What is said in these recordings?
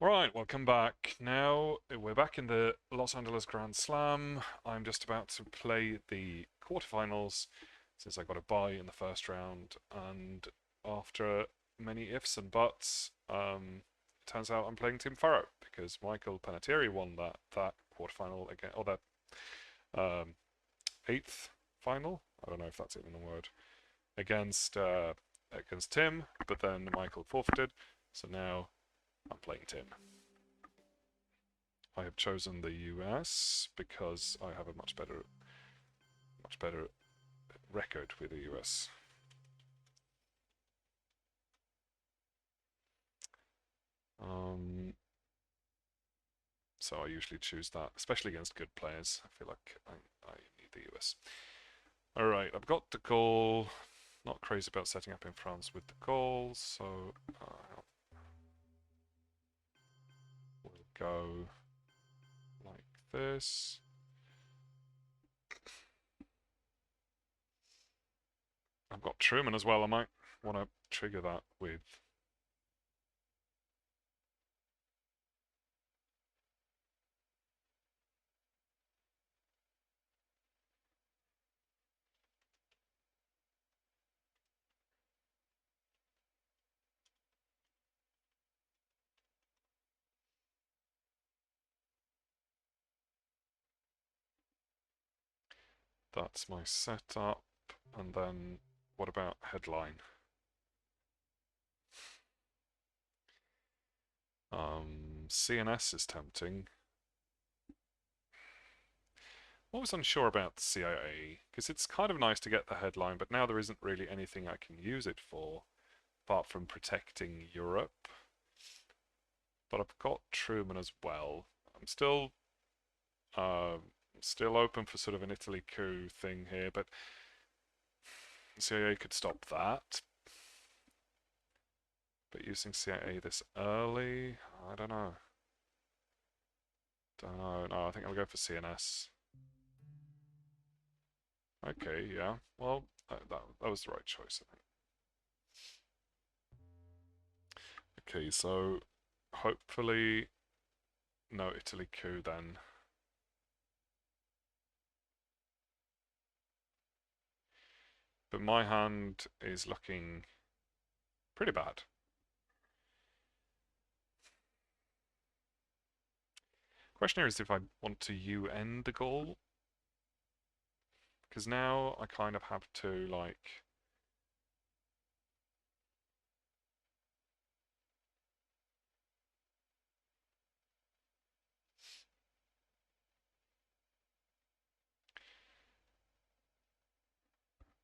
Alright, welcome back. Now we're back in the Los Angeles Grand Slam. I'm just about to play the quarterfinals since I got a bye in the first round, and after many ifs and buts, it turns out I'm playing Team Furrow because Michael Panettiere won that quarterfinal again, or that um, eighth final. I don't know if that's even a word against Tim, but then Michael forfeited, so now I'm playing Tim. I have chosen the US because I have a much better record with the US. So I usually choose that, especially against good players. I feel like I need the US. Alright, I've got the goal. Not crazy about setting up in France with the goal, so we'll go like this. I've got Truman as well. I might want to trigger that with. That's my setup. And then what about headline? CNS is tempting. I was unsure about the CIA, because it's kind of nice to get the headline, but now there isn't really anything I can use it for, apart from protecting Europe. But I've got Truman as well. I'm uh, still open for sort of an Italy coup thing here, but the CIA could stop that. But using CIA this early, I don't know. Don't know. No, I think I'll go for CNS. Okay, yeah. Well, that was the right choice, I think. Okay, so hopefully no Italy coup then. But my hand is looking pretty bad. Question here is if I want to UN the goal, because now I kind of have to like.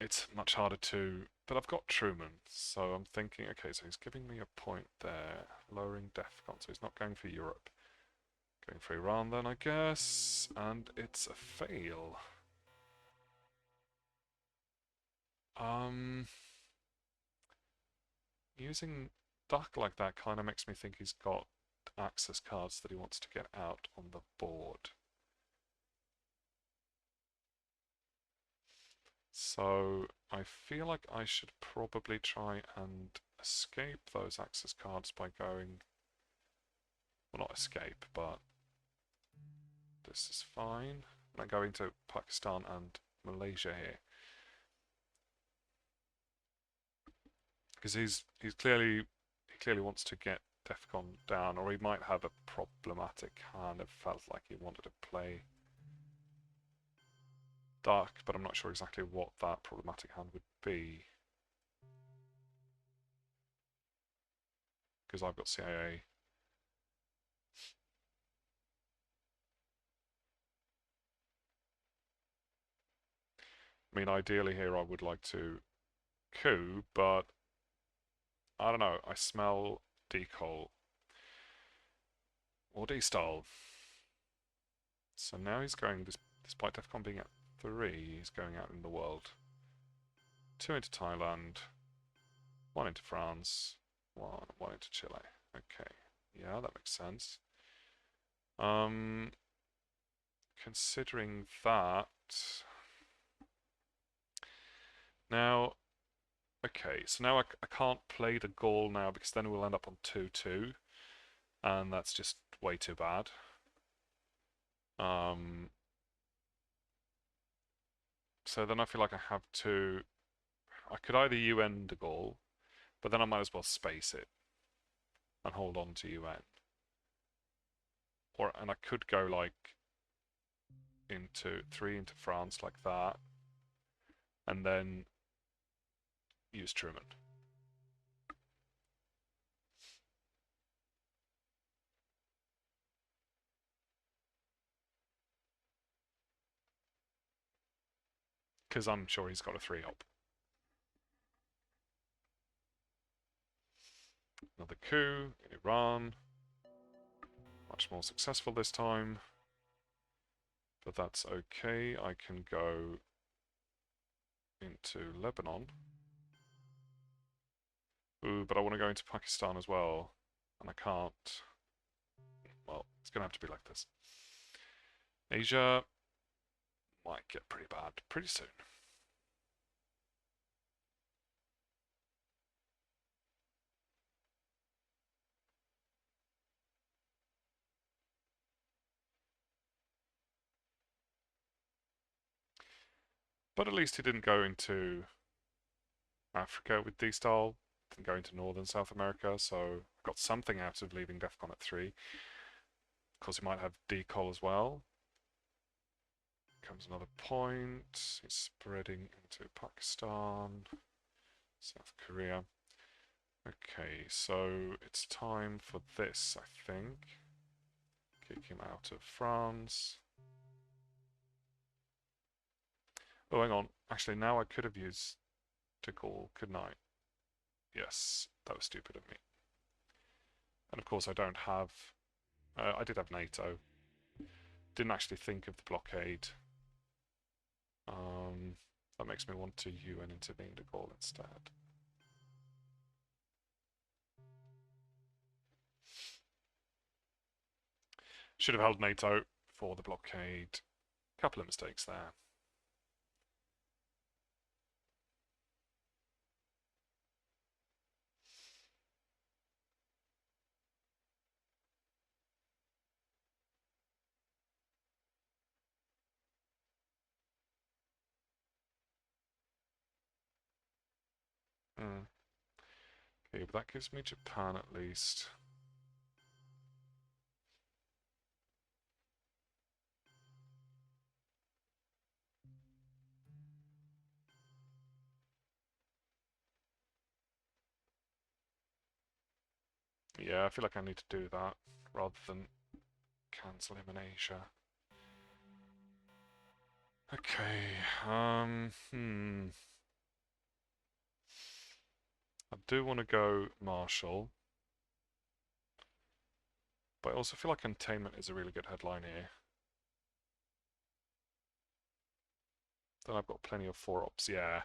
It's much harder to, but I've got Truman, so I'm thinking, okay, so he's giving me a point there, lowering DEFCON, so he's not going for Europe. Going for Iran then, I guess, and it's a fail. Um, Using Duck like that kind of makes me think he's got access cards that he wants to get out on the board. So I feel like I should probably try and escape those access cards by going, well, not escape, but this is fine. I'm going to Pakistan and Malaysia here because he clearly wants to get Defcon down, or he might have a problematic hand. It felt like he wanted to play Dark, but I'm not sure exactly what that problematic hand would be because I've got CIA. I mean, ideally here I would like to coup, but I don't know. I smell decol or D-style. So now he's going, despite Defcon being at 3, he's going out in the world. 2 into Thailand, 1 into France, 1 into Chile. Okay, yeah, that makes sense. Um, Considering that, now, okay, so now I can't play the Gaul now because then we'll end up on 2-2. and that's just way too bad. So then I feel like I have to. I could either UN de Gaulle, but then I might as well space it and hold on to UN. And I could go like into 3 into France like that, and then use Truman. Because I'm sure he's got a 3-op. Another coup in Iran. Much more successful this time. But that's okay. I can go into Lebanon. Ooh, but I want to go into Pakistan as well. And I can't. Well, it's going to have to be like this. Asia might get pretty bad pretty soon. But at least he didn't go into Africa with D-Style, didn't go into Northern South America, so I got something out of leaving DEFCON at 3. Of course, he might have decol as well. Comes another point. He's spreading into Pakistan, South Korea. Okay, so it's time for this, I think. Kick him out of France. Oh, hang on. Actually, now I could have used de Gaulle, couldn't I? Yes, that was stupid of me. And of course, I don't have. I did have NATO. Didn't actually think of the blockade. That makes me want to UN intervene de Gaulle instead. Should have held NATO for the blockade. Couple of mistakes there. Okay, but that gives me Japan at least. Yeah, I feel like I need to do that rather than cancel him in Asia. Okay, I do want to go Marshall, but I also feel like containment is a really good headline here. Then I've got plenty of 4-ops, yeah.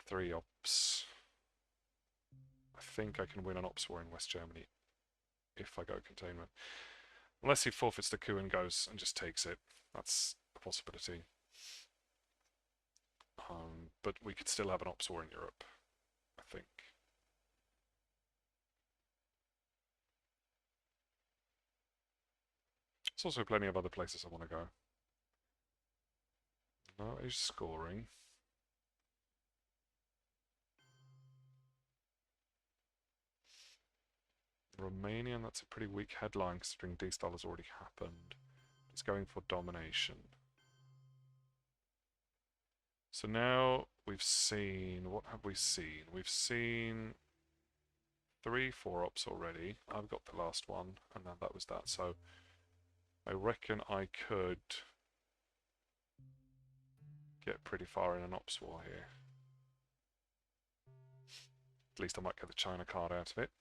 3-ops. I think I can win an ops war in West Germany if I go containment. Unless he forfeits the coup and goes and just takes it. That's a possibility. But we could still have an ops war in Europe, I think. There's also plenty of other places I want to go. No, he's scoring. Romanian, that's a pretty weak headline considering D-Style has already happened. He's going for domination. So now we've seen, what have we seen? We've seen 3 4-ops already. I've got the last one, and then that was that. So I reckon I could get pretty far in an ops war here. At least I might get the China card out of it.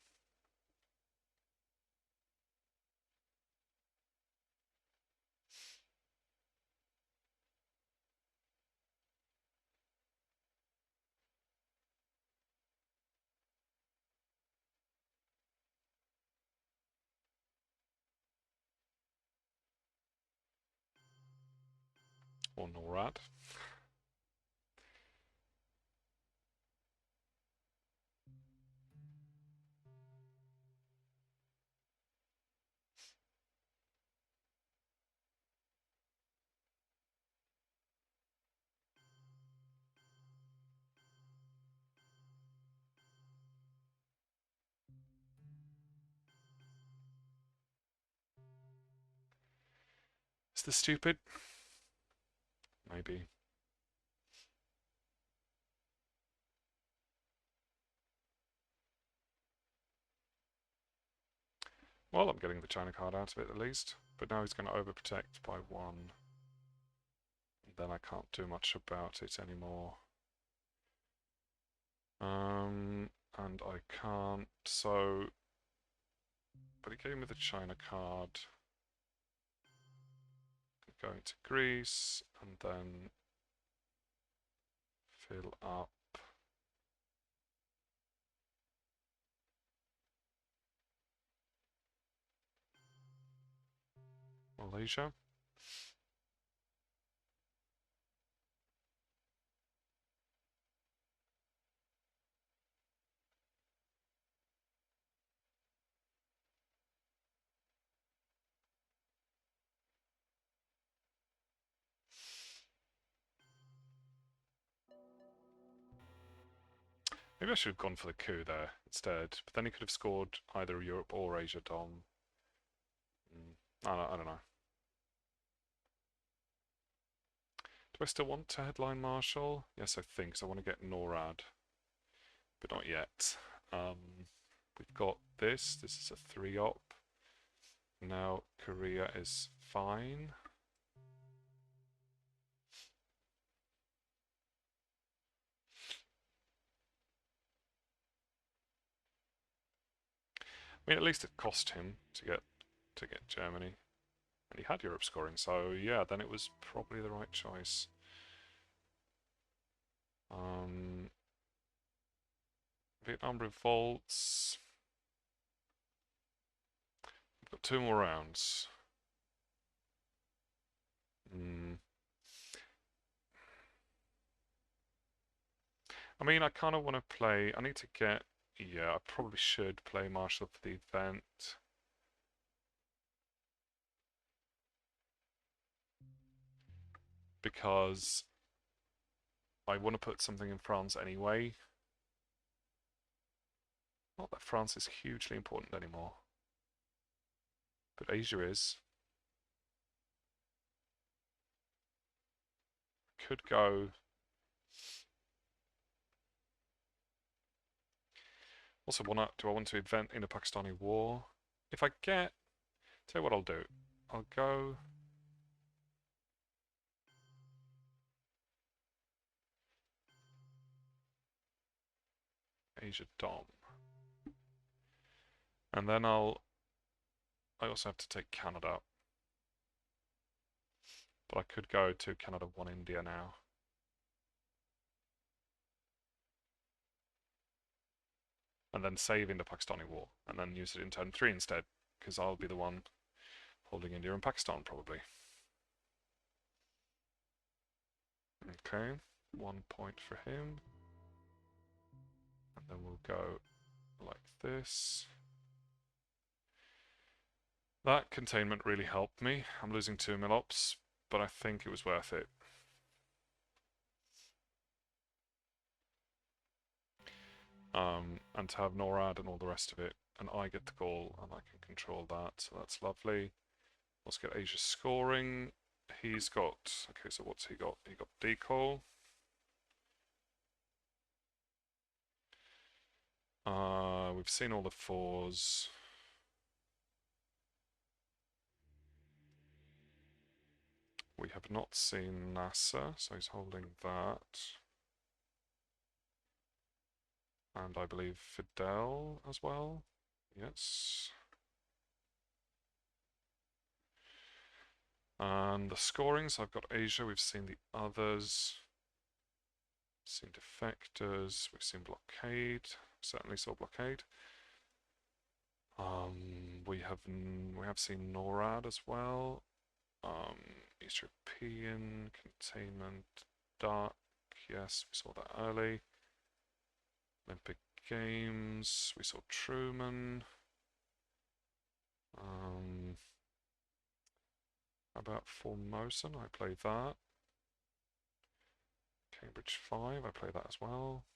Or NORAD. the stupid? Maybe. Well, I'm getting the China card out of it at least. But now he's going to overprotect by 1. And then I can't do much about it anymore. And I can't, so... But he gave me the China card. Going to Greece, and then fill up. Malaysia. Maybe I should have gone for the coup there instead, but then he could have scored either Europe or Asia Dom. I don't know. Do I still want to headline Marshall? Yes, I think, so I want to get NORAD, but not yet. We've got this. This is a 3-op. Now Korea is fine. I mean, at least it cost him to get Germany, and he had Europe scoring. So yeah, then it was probably the right choice. Vietnam revolts. We've got 2 more rounds. I mean, I kind of want to play. I need to get. Yeah, I probably should play Marshall for the event. Because I want to put something in France anyway. Not that France is hugely important anymore. But Asia is. Could go. Also, do I want to event in a Pakistani war? If I get. Tell you what I'll do. I'll go. Asia Dom. And then I also have to take Canada. But I could go to Canada 1 India now. And then save in the Pakistani war. And then use it in turn 3 instead. Because I'll be the one holding India and Pakistan, probably. Okay. 1 point for him. And then we'll go like this. That containment really helped me. I'm losing 2 milops, but I think it was worth it. And to have NORAD and all the rest of it, and I get the goal, and I can control that, so that's lovely. Let's get Asia scoring. He's got, okay, so what's he got? He got decoy. We've seen all the 4s. We have not seen NASA, so he's holding that. And I believe Fidel as well. Yes. And the scorings, I've got Asia, we've seen the others. We've seen defectors, we've seen blockade, certainly saw blockade. We have seen NORAD as well. East European, containment, dark, yes, we saw that early. Olympic Games, we saw Truman. How about Formosan? I play that. Cambridge 5, I play that as well.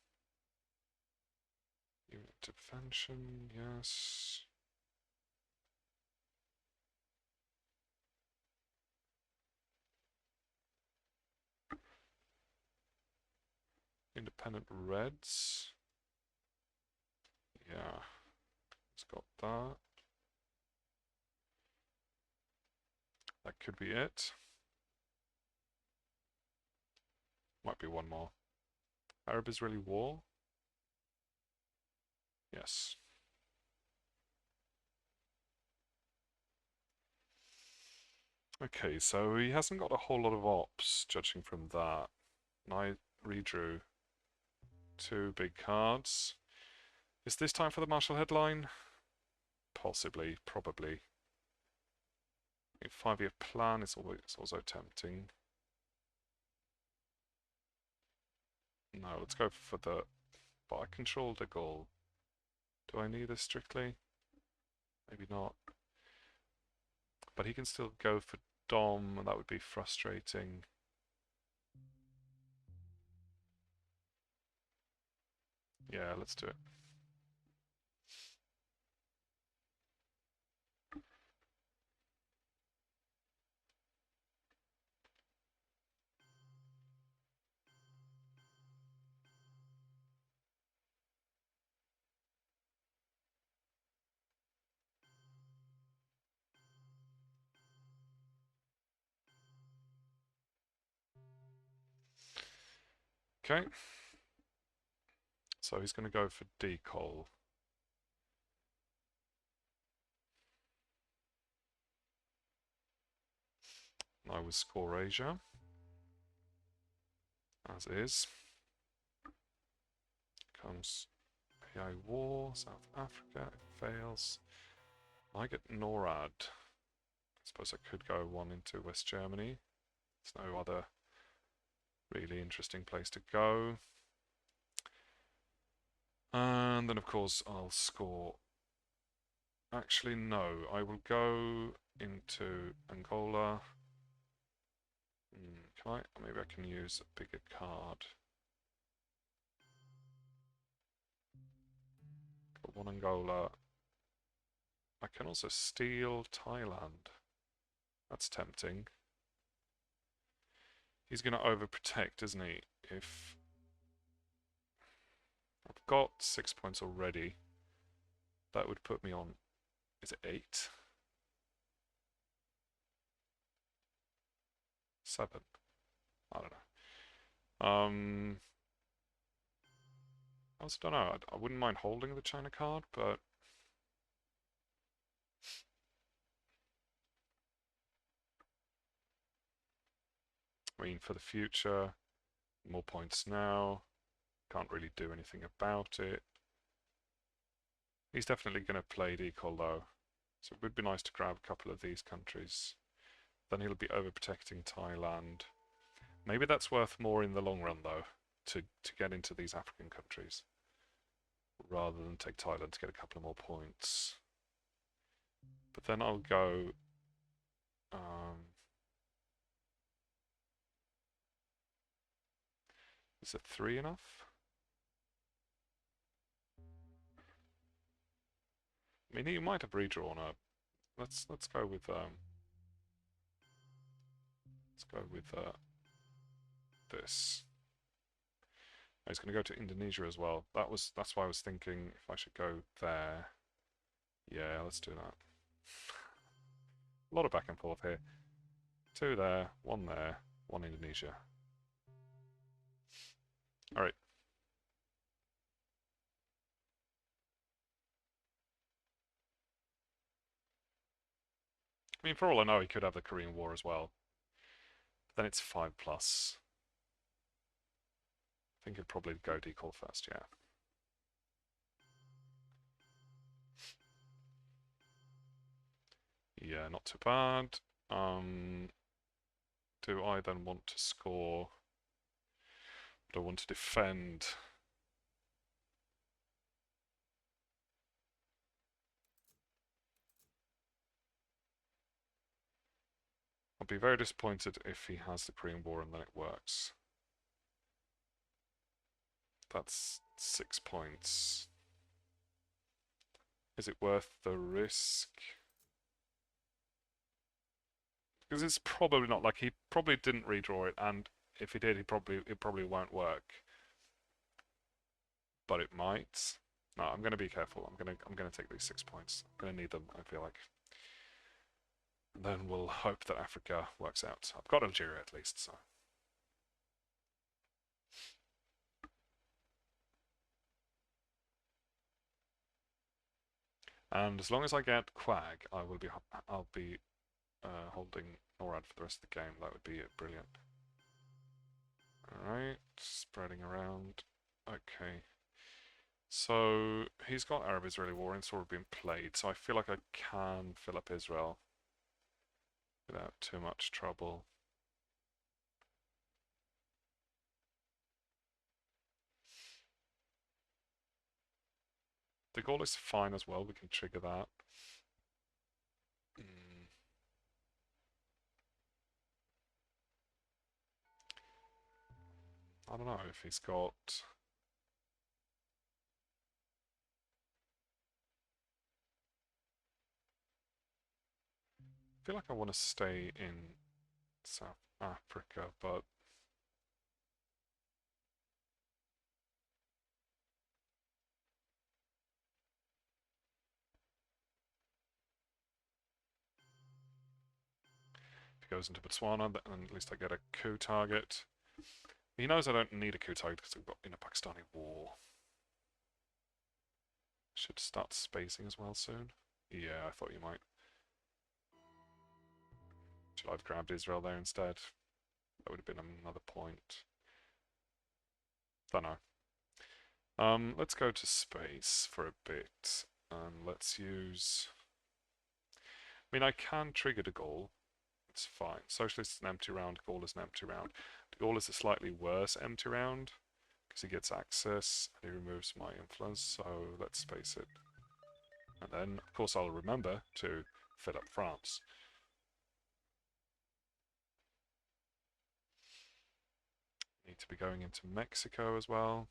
Unit Intervention, yes. independent Reds. Yeah, it's got that. That could be it. Might be one more. Arab Israeli War? Yes. Okay, so he hasn't got a whole lot of ops, judging from that. And I redrew 2 big cards. Is this time for the Marshall headline? Possibly, probably. A 5-year plan is always also tempting. No, let's go for the... But I control the goal. Do I need this strictly? Maybe not. But he can still go for Dom, and that would be frustrating. Yeah, let's do it. Okay. So he's going to go for Decol. I will score Asia, as is. Comes PA War, South Africa, it fails. I get NORAD. I suppose I could go one into West Germany. There's no other really interesting place to go. And then, of course, I'll score. Actually, no. I will go into Angola. Can I? Maybe I can use a bigger card. Got one Angola. I can also steal Thailand. That's tempting. He's going to overprotect, isn't he? If I've got 6 points already, that would put me on, is it 8? 7? I don't know. I also don't know. I wouldn't mind holding the China card, but I mean, for the future, more points now. Can't really do anything about it. He's definitely going to play Decol though, so it would be nice to grab a couple of these countries. Then he'll be overprotecting Thailand. Maybe that's worth more in the long run though, to get into these African countries, rather than take Thailand to get a couple of more points. But then I'll go... is a 3 enough? I mean, he might have redrawn a... Let's go with this. He's going to go to Indonesia as well. That's why I was thinking if I should go there. Yeah, let's do that. A lot of back and forth here. 2 there, 1 there, 1 Indonesia. Alright. I mean, for all I know, he could have the Korean War as well. Then it's 5+. I think he'd probably go Decol first, yeah. Yeah, not too bad. Do I then want to score? Do I want to defend? I'll be very disappointed if he has the Korean War and then it works. That's 6 points. Is it worth the risk? Because it's probably not, like, he probably didn't redraw it, and if he did, it probably won't work. but it might. No, I'm going to be careful. I'm gonna take these 6 points. I'm going to need them, I feel like. And then we'll hope that Africa works out. I've got Algeria at least, so. And as long as I get Quag, I'll be holding NORAD for the rest of the game. That would be brilliant. Alright, spreading around. Okay. So, he's got Arab-Israeli war and it's already been played, so I feel like I can fill up Israel without too much trouble. The goal is fine as well, we can trigger that. I don't know if he's got... I feel like I want to stay in South Africa, but... If he goes into Botswana, then at least I get a coup target. He knows I don't need a coup target because we've got in a Pakistani war. Should start spacing as well soon. Yeah, I thought you might. Should I have grabbed Israel there instead? That would have been another point. Don't know. Let's go to space for a bit. And let's use... I mean, I can trigger the goal. It's fine. Socialist is an empty round, Gaul is an empty round. The Gaul is a slightly worse empty round because he gets access and he removes my influence, so let's space it. And then, of course, I'll remember to fill up France. Need to be going into Mexico as well.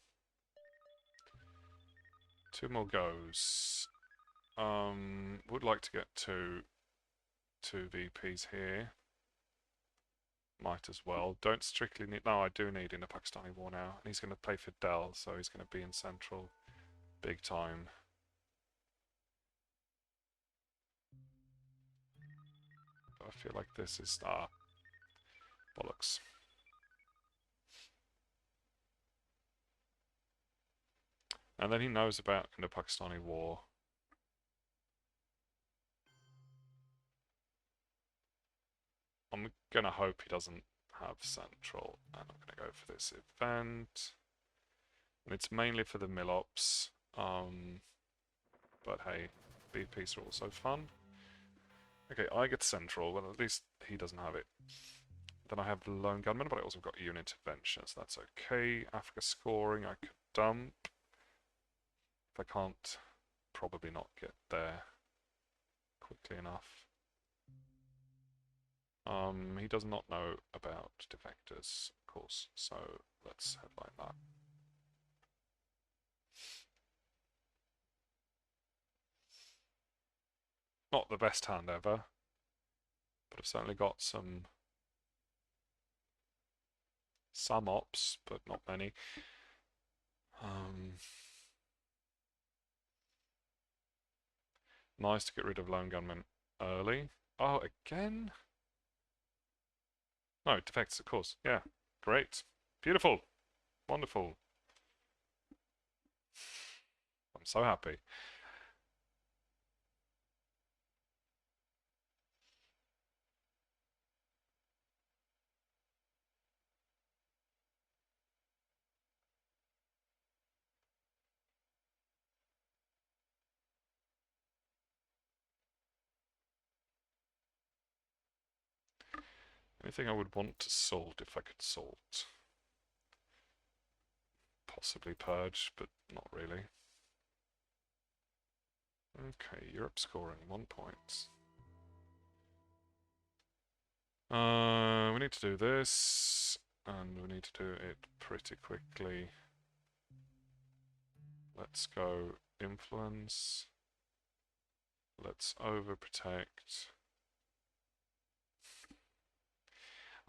2 more goes. Would like to get to 2 VPs here. Might as well. Don't strictly need... No, I do need in a Pakistani war now. And he's going to play Fidel, so he's going to be in central big time. I feel like this is... bollocks. And then he knows about the Pakistani war. I'm gonna hope he doesn't have central, and I'm gonna go for this event. And it's mainly for the Millops, but hey, BPs are also fun. Okay, I get central, well at least he doesn't have it. Then I have the lone gunman, but I also got unit intervention, so that's okay. Africa scoring, I could dump. If I can't, probably not get there quickly enough. He does not know about defectors, of course, so let's headline that. Not the best hand ever, but I've certainly got some ops, but not many. Nice to get rid of lone gunmen early. Oh, again? No, defects, of course. Yeah, great. Beautiful. Wonderful. I'm so happy. Anything I would want to salt if I could salt? Possibly purge, but not really. Okay, Europe scoring 1 point. We need to do this, and we need to do it pretty quickly. Let's go influence. Let's overprotect.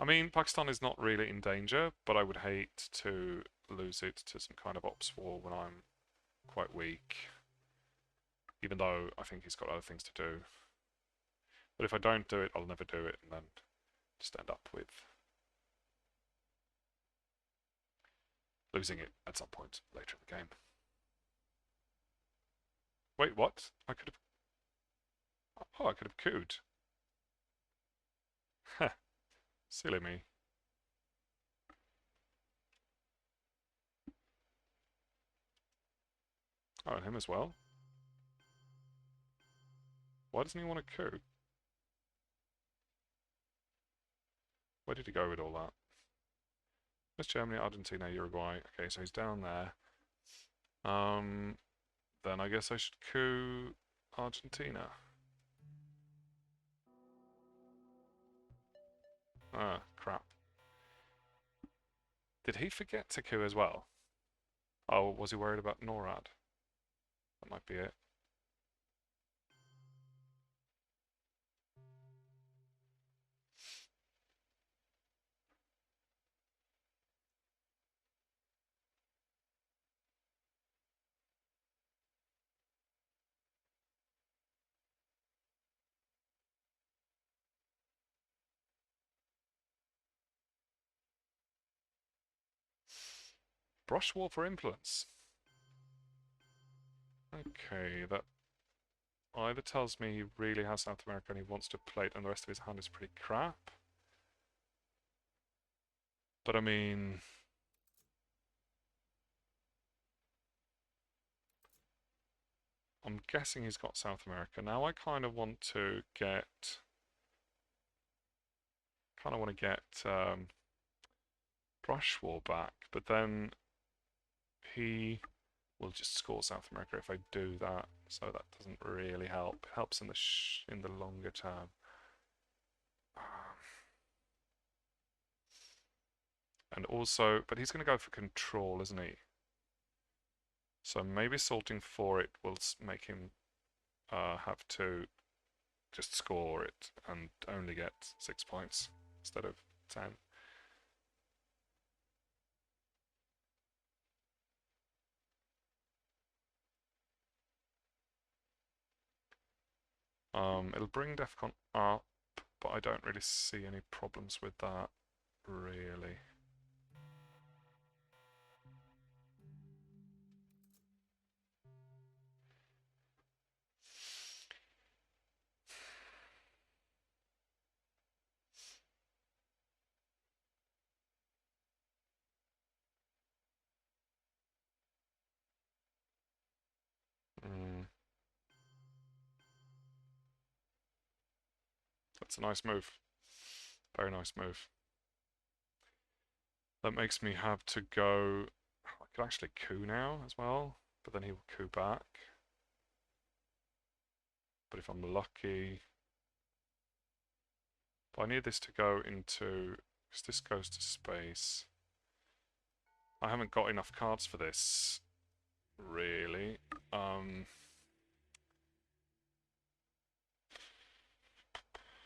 I mean, Pakistan is not really in danger, but I would hate to lose it to some kind of ops war when I'm quite weak. Even though I think he's got other things to do. But if I don't do it, I'll never do it, and then just end up with losing it at some point later in the game. Wait, what? I could have... Oh, I could have cooed. Heh. Silly me. Oh, and him as well? Why doesn't he want to coup? Where did he go with all that? There's Germany, Argentina, Uruguay. Okay, so he's down there. Then I guess I should coup Argentina. Ah, crap. Did he forget to coup as well? Oh, was he worried about NORAD? That might be it. Brush war for influence. Okay, that either tells me he really has South America and he wants to play it and the rest of his hand is pretty crap. But I mean... I'm guessing he's got South America. Now I kind of want to get... Brush War back, but then he will just score South America if I do that, so that doesn't really help. It helps in the longer term. And also, but he's going to go for control, isn't he? So maybe salting for it will make him have to just score it and only get 6 points instead of 10. It'll bring DEFCON up, but I don't really see any problems with that, really. That's a nice move. Very nice move. That makes me have to go... I could actually coup now as well, but then he will coup back. But if I'm lucky... But I need this to go into... Because this goes to space. I haven't got enough cards for this, really.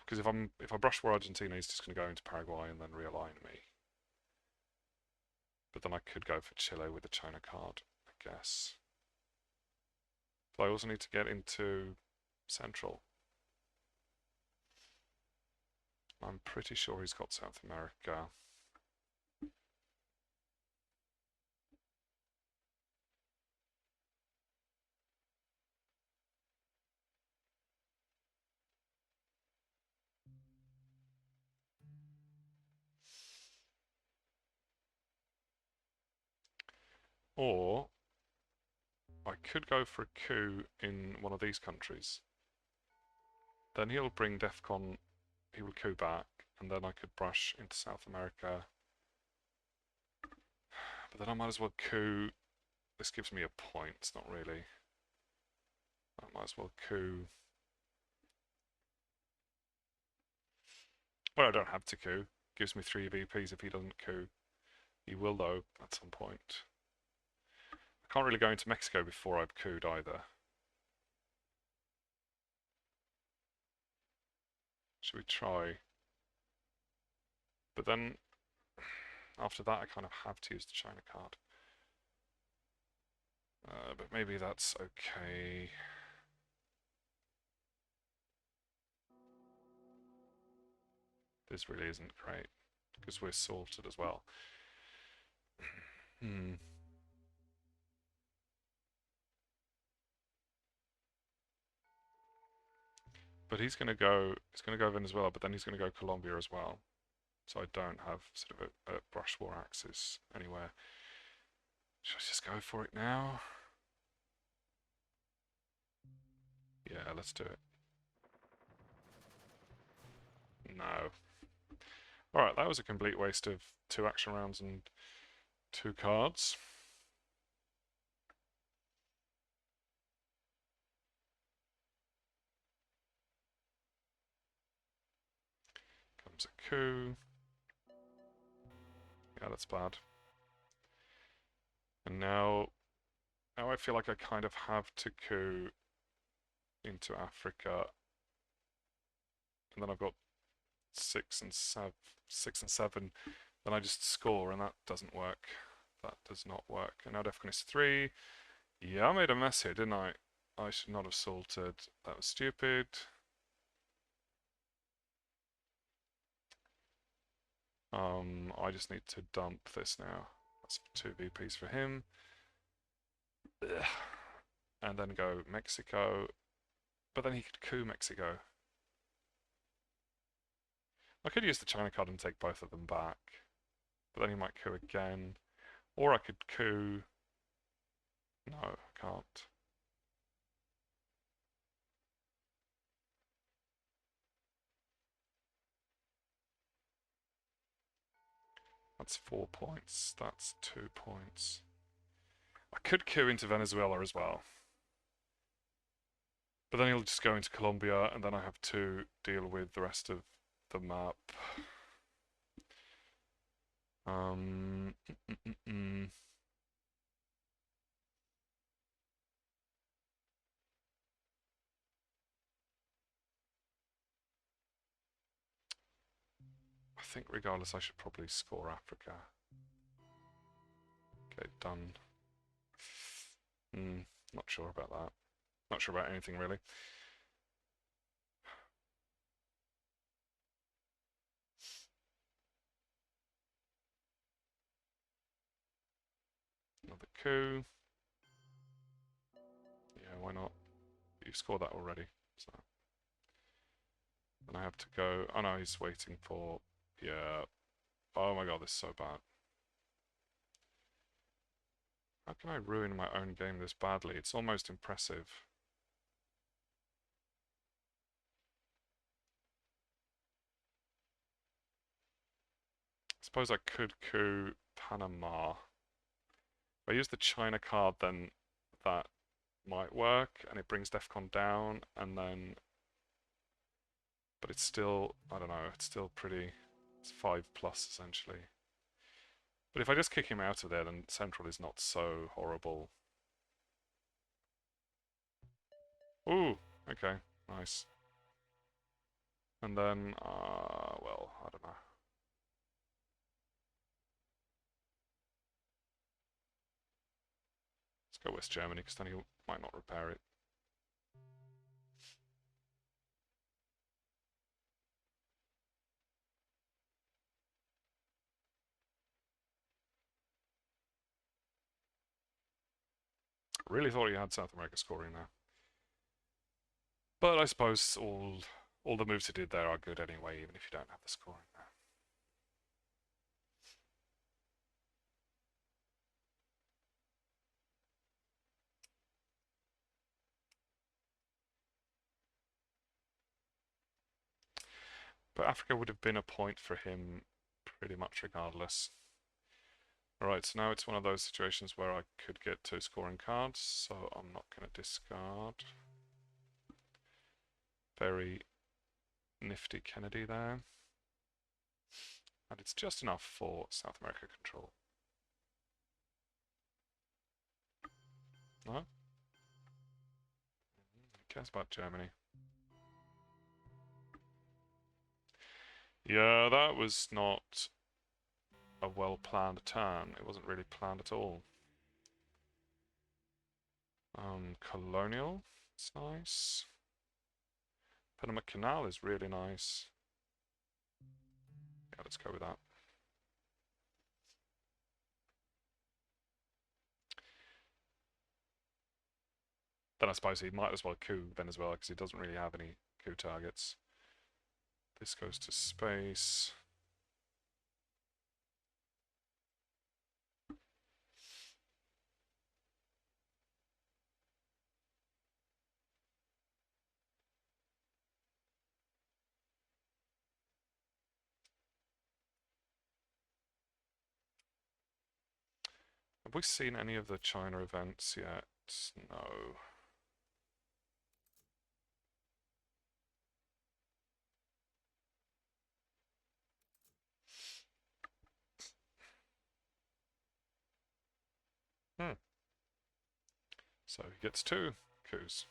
Because if I brush war Argentina, he's just going to go into Paraguay and then realign me. But then I could go for Chile with the China card, I guess. But I also need to get into Central. I'm pretty sure he's got South America. Or I could go for a coup in one of these countries. Then he'll bring DEFCON, he will coup back, and then I could brush into South America. But then I might as well coup. This gives me a point, not really. I might as well coup. Well, I don't have to coup. Gives me 3 VPs if he doesn't coup. He will, though, at some point. I can't really go into Mexico before I've couped either. Should we try? But then, after that, I kind of have to use the China card. But maybe that's okay. This really isn't great, because we're sorted as well. Hmm. But he's going to go Venezuela, but then he's going to go Colombia as well. So I don't have sort of a brush war axis anywhere. Should I just go for it now? Yeah, let's do it. No. Alright, that was a complete waste of 2 action rounds and 2 cards. Comes a coup. Yeah, that's bad. And now I feel like I kind of have to coup into Africa. And then I've got 6 and 7. Then I just score, and that doesn't work. That does not work. And now Defcon is 3. Yeah, I made a mess here, didn't I? I should not have salted. That was stupid. I just need to dump this now. That's 2 VPs for him. Ugh. And then go Mexico. But then he could coup Mexico. I could use the China card and take both of them back. But then he might coup again. Or I could coup... No, I can't. That's 4 points. That's 2 points. I could coup into Venezuela as well. But then he'll just go into Colombia, and then I have to deal with the rest of the map. Um, mm, mm, mm. I think regardless I should probably score Africa. Get it done. Not sure about that. Not sure about anything really. Another coup. Yeah, why not? You scored that already. So then I have to go. Oh no, he's waiting for. Yeah. Oh my god, this is so bad. How can I ruin my own game this badly? It's almost impressive. I suppose I could coup Panama. If I use the China card, then that might work, and it brings Defcon down, and then... But it's still, I don't know, it's still pretty... It's 5 plus, essentially. But if I just kick him out of there, then Central is not so horrible. Ooh, okay, nice. And then, well, I don't know. Let's go West Germany, because then he might not repair it. Really thought he had South America scoring now. But I suppose all the moves he did there are good anyway, even if you don't have the scoring now. But Africa would have been a point for him pretty much regardless. Alright, so now it's one of those situations where I could get 2 scoring cards, so I'm not going to discard. Very nifty Kennedy there. And it's just enough for South America control. No? Who cares about Germany? Yeah, that was not a well-planned turn. It wasn't really planned at all. Colonial, it's nice. Panama Canal is really nice. Yeah, let's go with that. Then I suppose he might as well coup Venezuela because he doesn't really have any coup targets. This goes to space. Have we seen any of the China events yet? No. Hmm. So he gets 2 coups.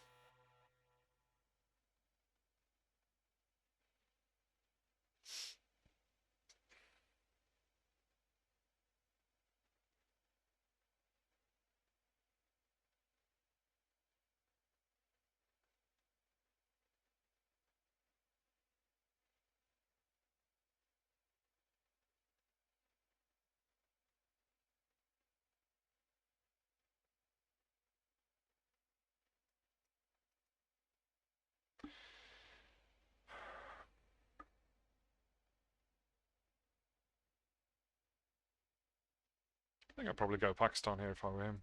I think I'd probably go Pakistan here if I were him.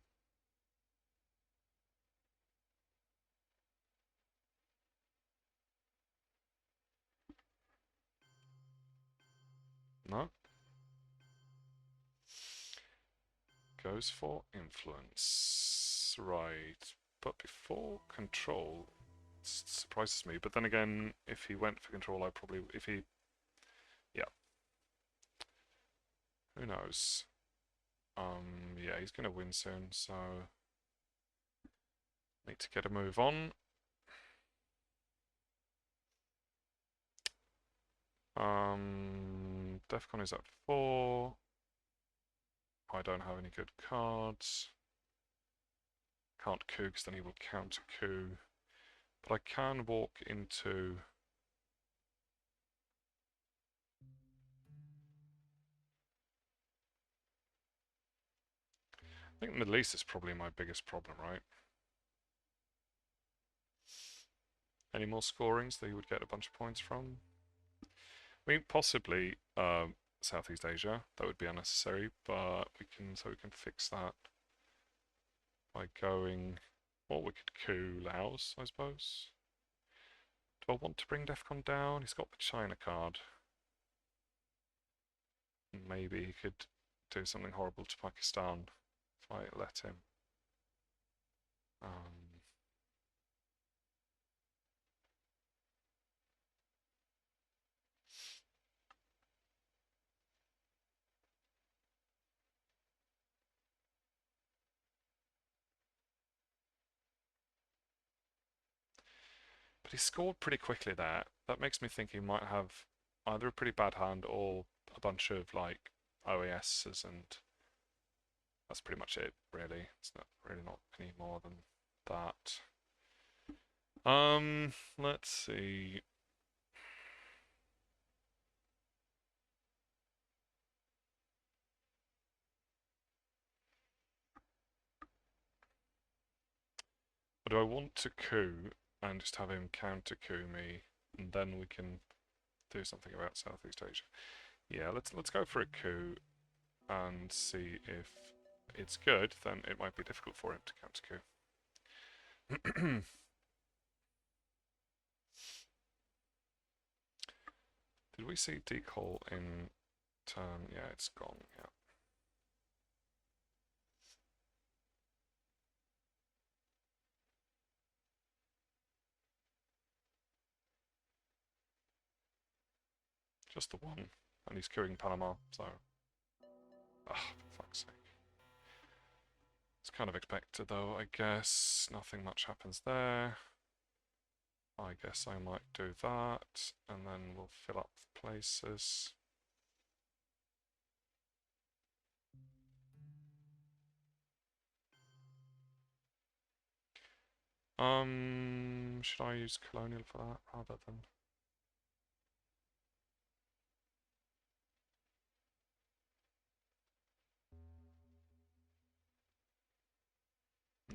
No. Goes for influence. Right. But before control, it surprises me. But then again, if he went for control, I probably... If he... Yeah. Who knows? Yeah, he's going to win soon, so... Need to get a move on. Defcon is at 4. I don't have any good cards. Can't coup because then he will counter coup. But I can walk into... I think the Middle East is probably my biggest problem, right? Any more scorings that you would get a bunch of points from? I mean, possibly Southeast Asia. That would be unnecessary, but we can fix that by going. Or we could coup Laos, I suppose. Do I want to bring Defcon down? He's got the China card. Maybe he could do something horrible to Pakistan if I let him. But he scored pretty quickly there. That makes me think he might have either a pretty bad hand or a bunch of like OASs, and that's pretty much it, really. It's not really not any more than that. Let's see. Do I want to coup and just have him counter coup me, and then we can do something about Southeast Asia? Yeah, let's go for a coup and see if it's good. Then it might be difficult for him to counter coup. Did we see decall in turn? Yeah, it's gone. Yeah. Just the one. And he's queuing Panama, so... Ah, for fuck's sake. It's kind of expected though, I guess. Nothing much happens there. I guess I might do that, and then we'll fill up the places. Should I use colonial for that rather than...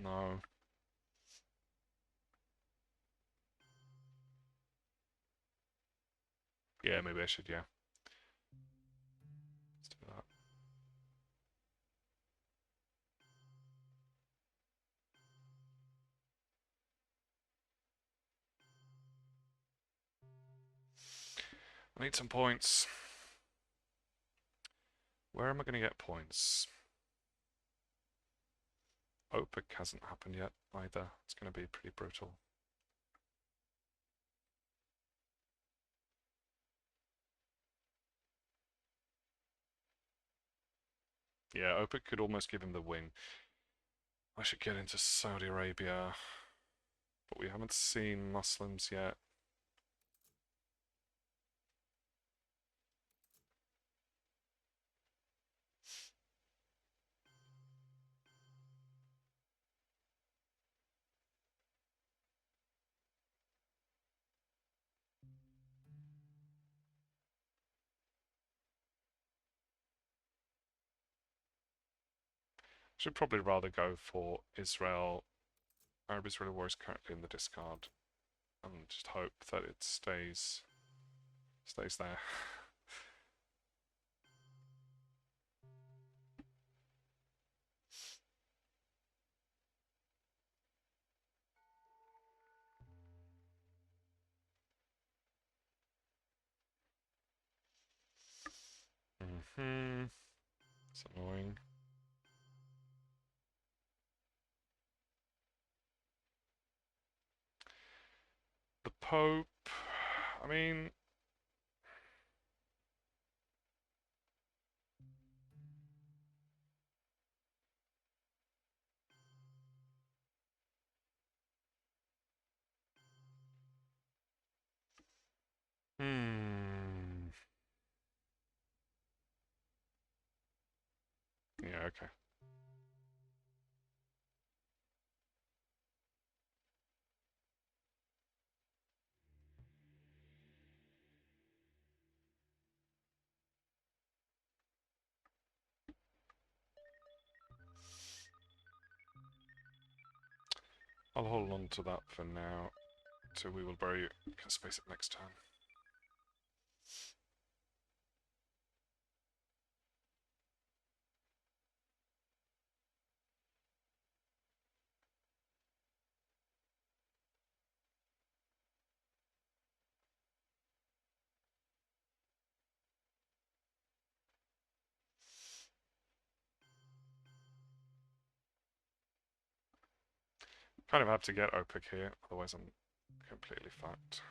No. Yeah, maybe I should, yeah. Let's do that. I need some points. Where am I going to get points? OPEC hasn't happened yet either. It's going to be pretty brutal. Yeah, OPEC could almost give him the win. I should get into Saudi Arabia, but we haven't seen Muslims yet. Should probably rather go for Israel. Arab-Israeli war is currently in the discard, and just hope that it stays there. It's annoying. The Pope, I mean, yeah, okay. I'll hold on to that for now, so we will bury it, can space it next time. Kind of have to get OPEC here, otherwise I'm completely fucked.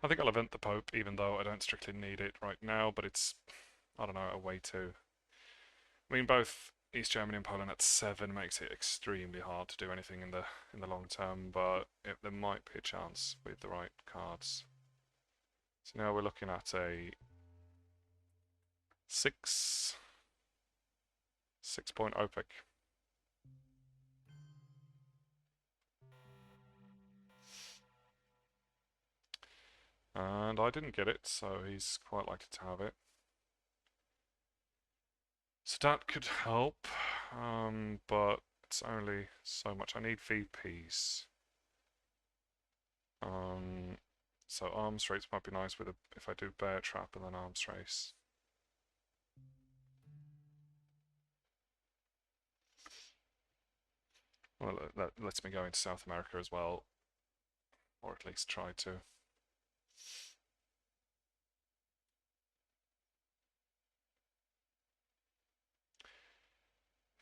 I think I'll event the Pope, even though I don't strictly need it right now, but it's, I don't know, a way to... I mean, both East Germany and Poland at 7 makes it extremely hard to do anything in the long term, but there might be a chance with the right cards. So now we're looking at a 6-point OPEC. And I didn't get it, so he's quite likely to have it. So that could help, but it's only so much. I need VPs. So arms race might be nice with if I do bear trap and then arms race. Well, that lets me go into South America as well, or at least try to.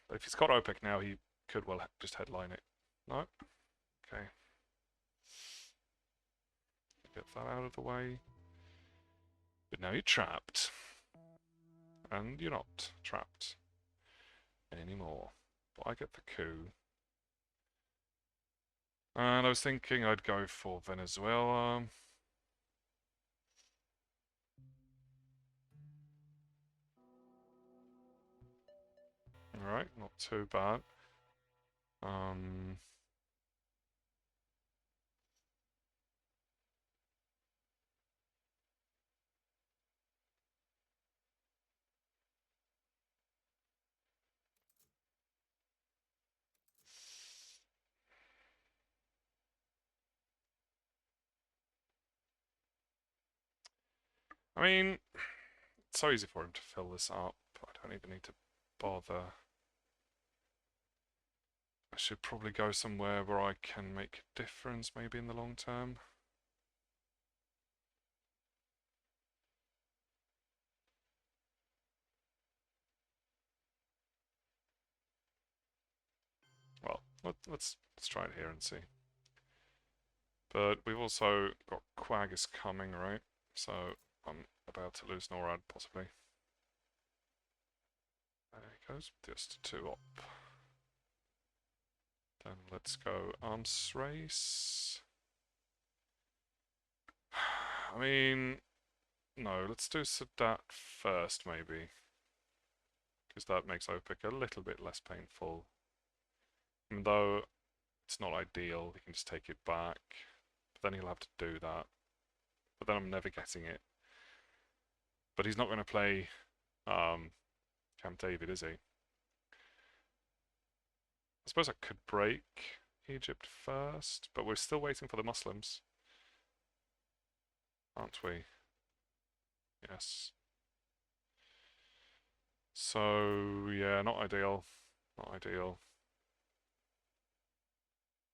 But if he's got OPEC now, he could well just headline it. No? Okay. Get that out of the way. But now you're trapped. And you're not trapped anymore. But I get the coup. And I was thinking I'd go for Venezuela. Alright, not too bad. Um, I mean, it's so easy for him to fill this up. I don't even need to bother. I should probably go somewhere where I can make a difference, maybe in the long term. Well, let's try it here and see. But we've also got Quaggas coming, right? So I'm about to lose NORAD, possibly. There he goes, just 2 up. Then let's go arms race. I mean, no, let's do Sadat first, maybe. Because that makes OPIC a little bit less painful. Even though it's not ideal, he can just take it back. But then he'll have to do that. But then I'm never getting it. But he's not going to play Camp David, is he? I suppose I could break Egypt first, but we're still waiting for the Muslims. Aren't we? Yes. So, yeah, not ideal. Not ideal.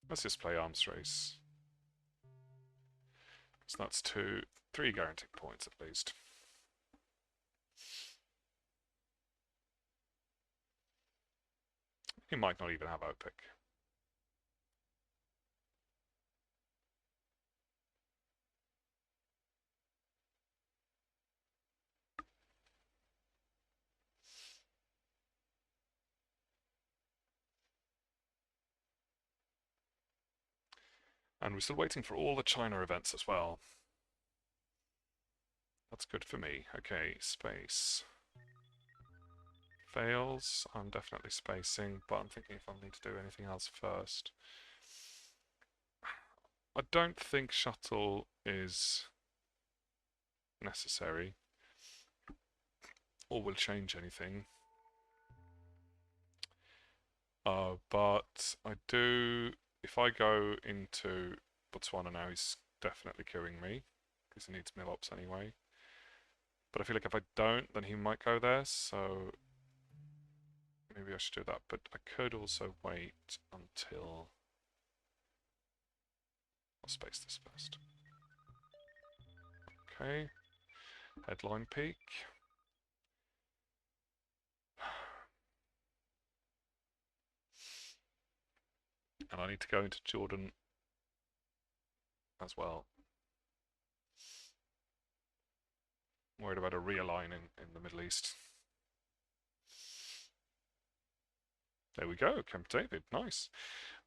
Let's just play arms race. So that's 3 guaranteed points at least. He might not even have OPIC. And we're still waiting for all the China events as well. That's good for me. Okay, space. Fails. I'm definitely spacing, but I'm thinking if I need to do anything else first. I don't think shuttle is necessary or will change anything. But I do, if I go into Botswana now, he's definitely queuing me because he needs mill ops anyway. But I feel like if I don't, then he might go there, so maybe I should do that. But I could also wait until... I'll space this first. Okay. Headline peak. And I need to go into Jordan as well. I'm worried about a realigning in the Middle East. There we go, Camp David, nice.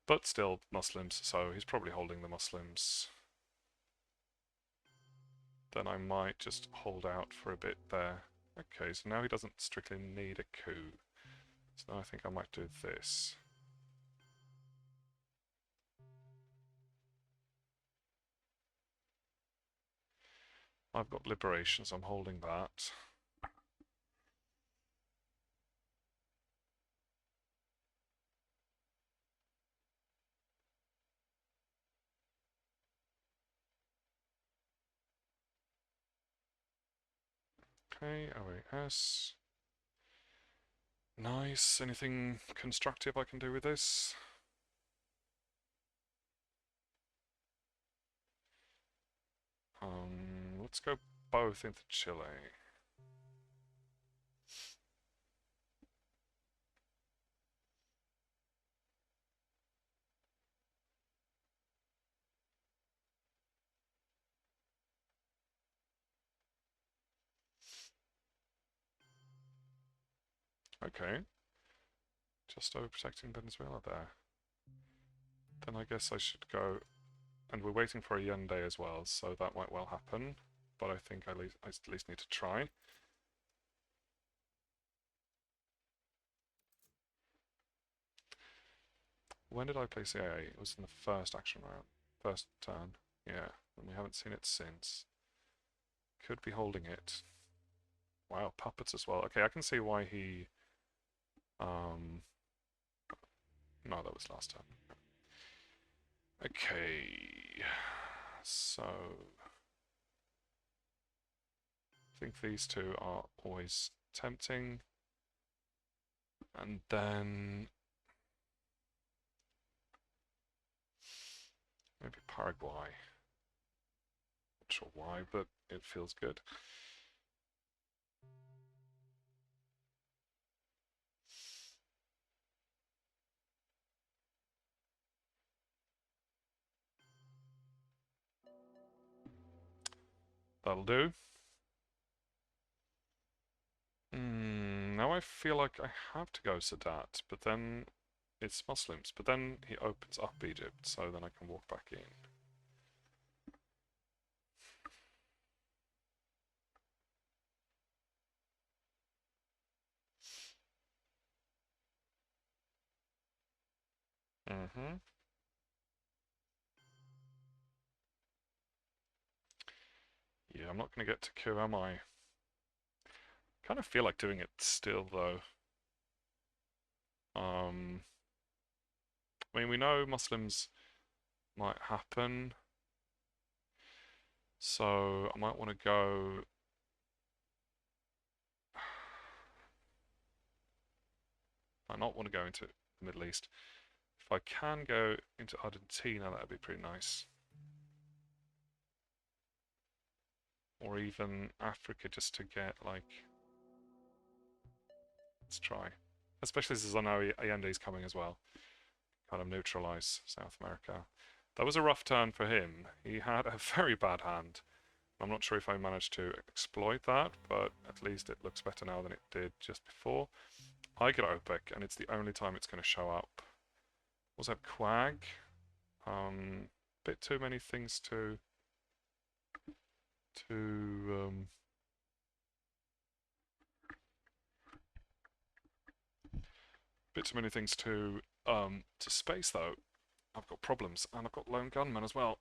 But still Muslims, so he's probably holding the Muslims. Then I might just hold out for a bit there. Okay, so now he doesn't strictly need a coup. So now I think I might do this. I've got liberation, so I'm holding that. Okay, OAS. Nice. Anything constructive I can do with this? Let's go both into Chile. Okay. Just overprotecting Venezuela there. Then I guess I should go... And we're waiting for a Hyundai as well, so that might well happen. But I think I at least need to try. When did I play CIA? It was in the first action round. First turn. Yeah, and we haven't seen it since. Could be holding it. Wow, puppets as well. Okay, I can see why he... No, that was last time. Okay, so... I think these two are always tempting. And then... maybe Paraguay. Not sure why, but it feels good. That'll do. Now I feel like I have to go Sadat, but then it's Muslims. But then he opens up Egypt, so then I can walk back in. Mm-hmm. Yeah, I'm not going to get to Q, am I? Kind of feel like doing it still, though. I mean, we know Muslims might happen, so I might want to go... I not want to go into the Middle East. If I can go into Argentina, that'd be pretty nice. Or even Africa, just to get, like... Let's try. Especially since I know Allende's coming as well. Kind of neutralize South America. That was a rough turn for him. He had a very bad hand. I'm not sure if I managed to exploit that, but at least it looks better now than it did just before. I get OPEC, and it's the only time it's going to show up. Was that Quag? Bit too many things to bit too many things to space though. I've got problems, and I've got lone gunman as well.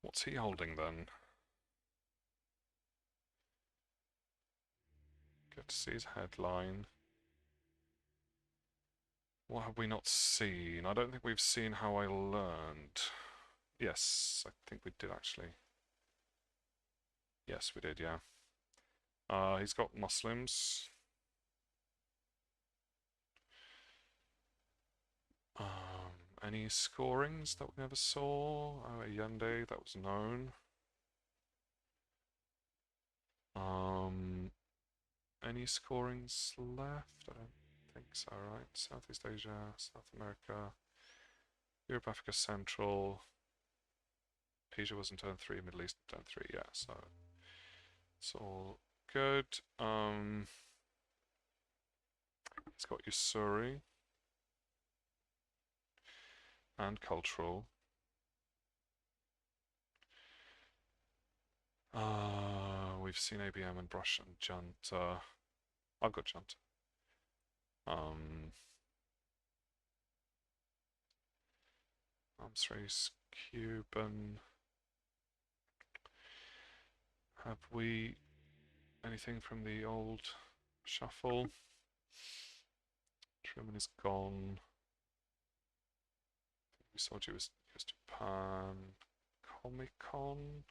What's he holding then? Good to see his headline. What have we not seen? I don't think we've seen How I Learned. Yes, I think we did actually. Yes, we did, yeah. He's got Muslims. Any scorings that we never saw? Oh, Allende, that was known. Any scorings left? I don't think so, right? Southeast Asia, South America, Europe, Africa, Central. Asia was in turn 3, Middle East in turn 3, yeah, so it's all good. It's got Usuri and cultural. We've seen ABM and Brush and Junta. I've got Junta. Arms race, Cuban. Have we anything from the old shuffle? Truman is gone. We saw you was Japan. Comic Con.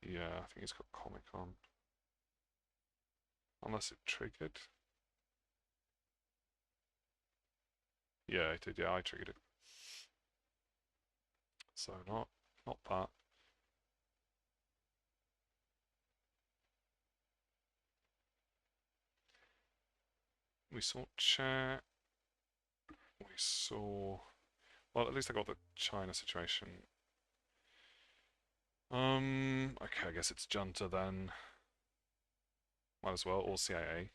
Yeah, I think he's got Comic Con. Unless it triggered. Yeah, it did. Yeah, I triggered it. So not that. We saw chair. We saw. Well, at least I got the China situation. Okay, I guess it's Junta then. Might as well, or CIA.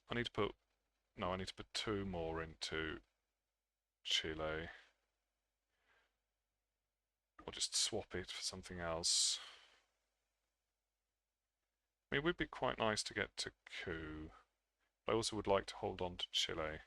I need to put... No, I need to put 2 more into Chile. Or just swap it for something else. I mean, it would be quite nice to get to coup. I also would like to hold on to Chile.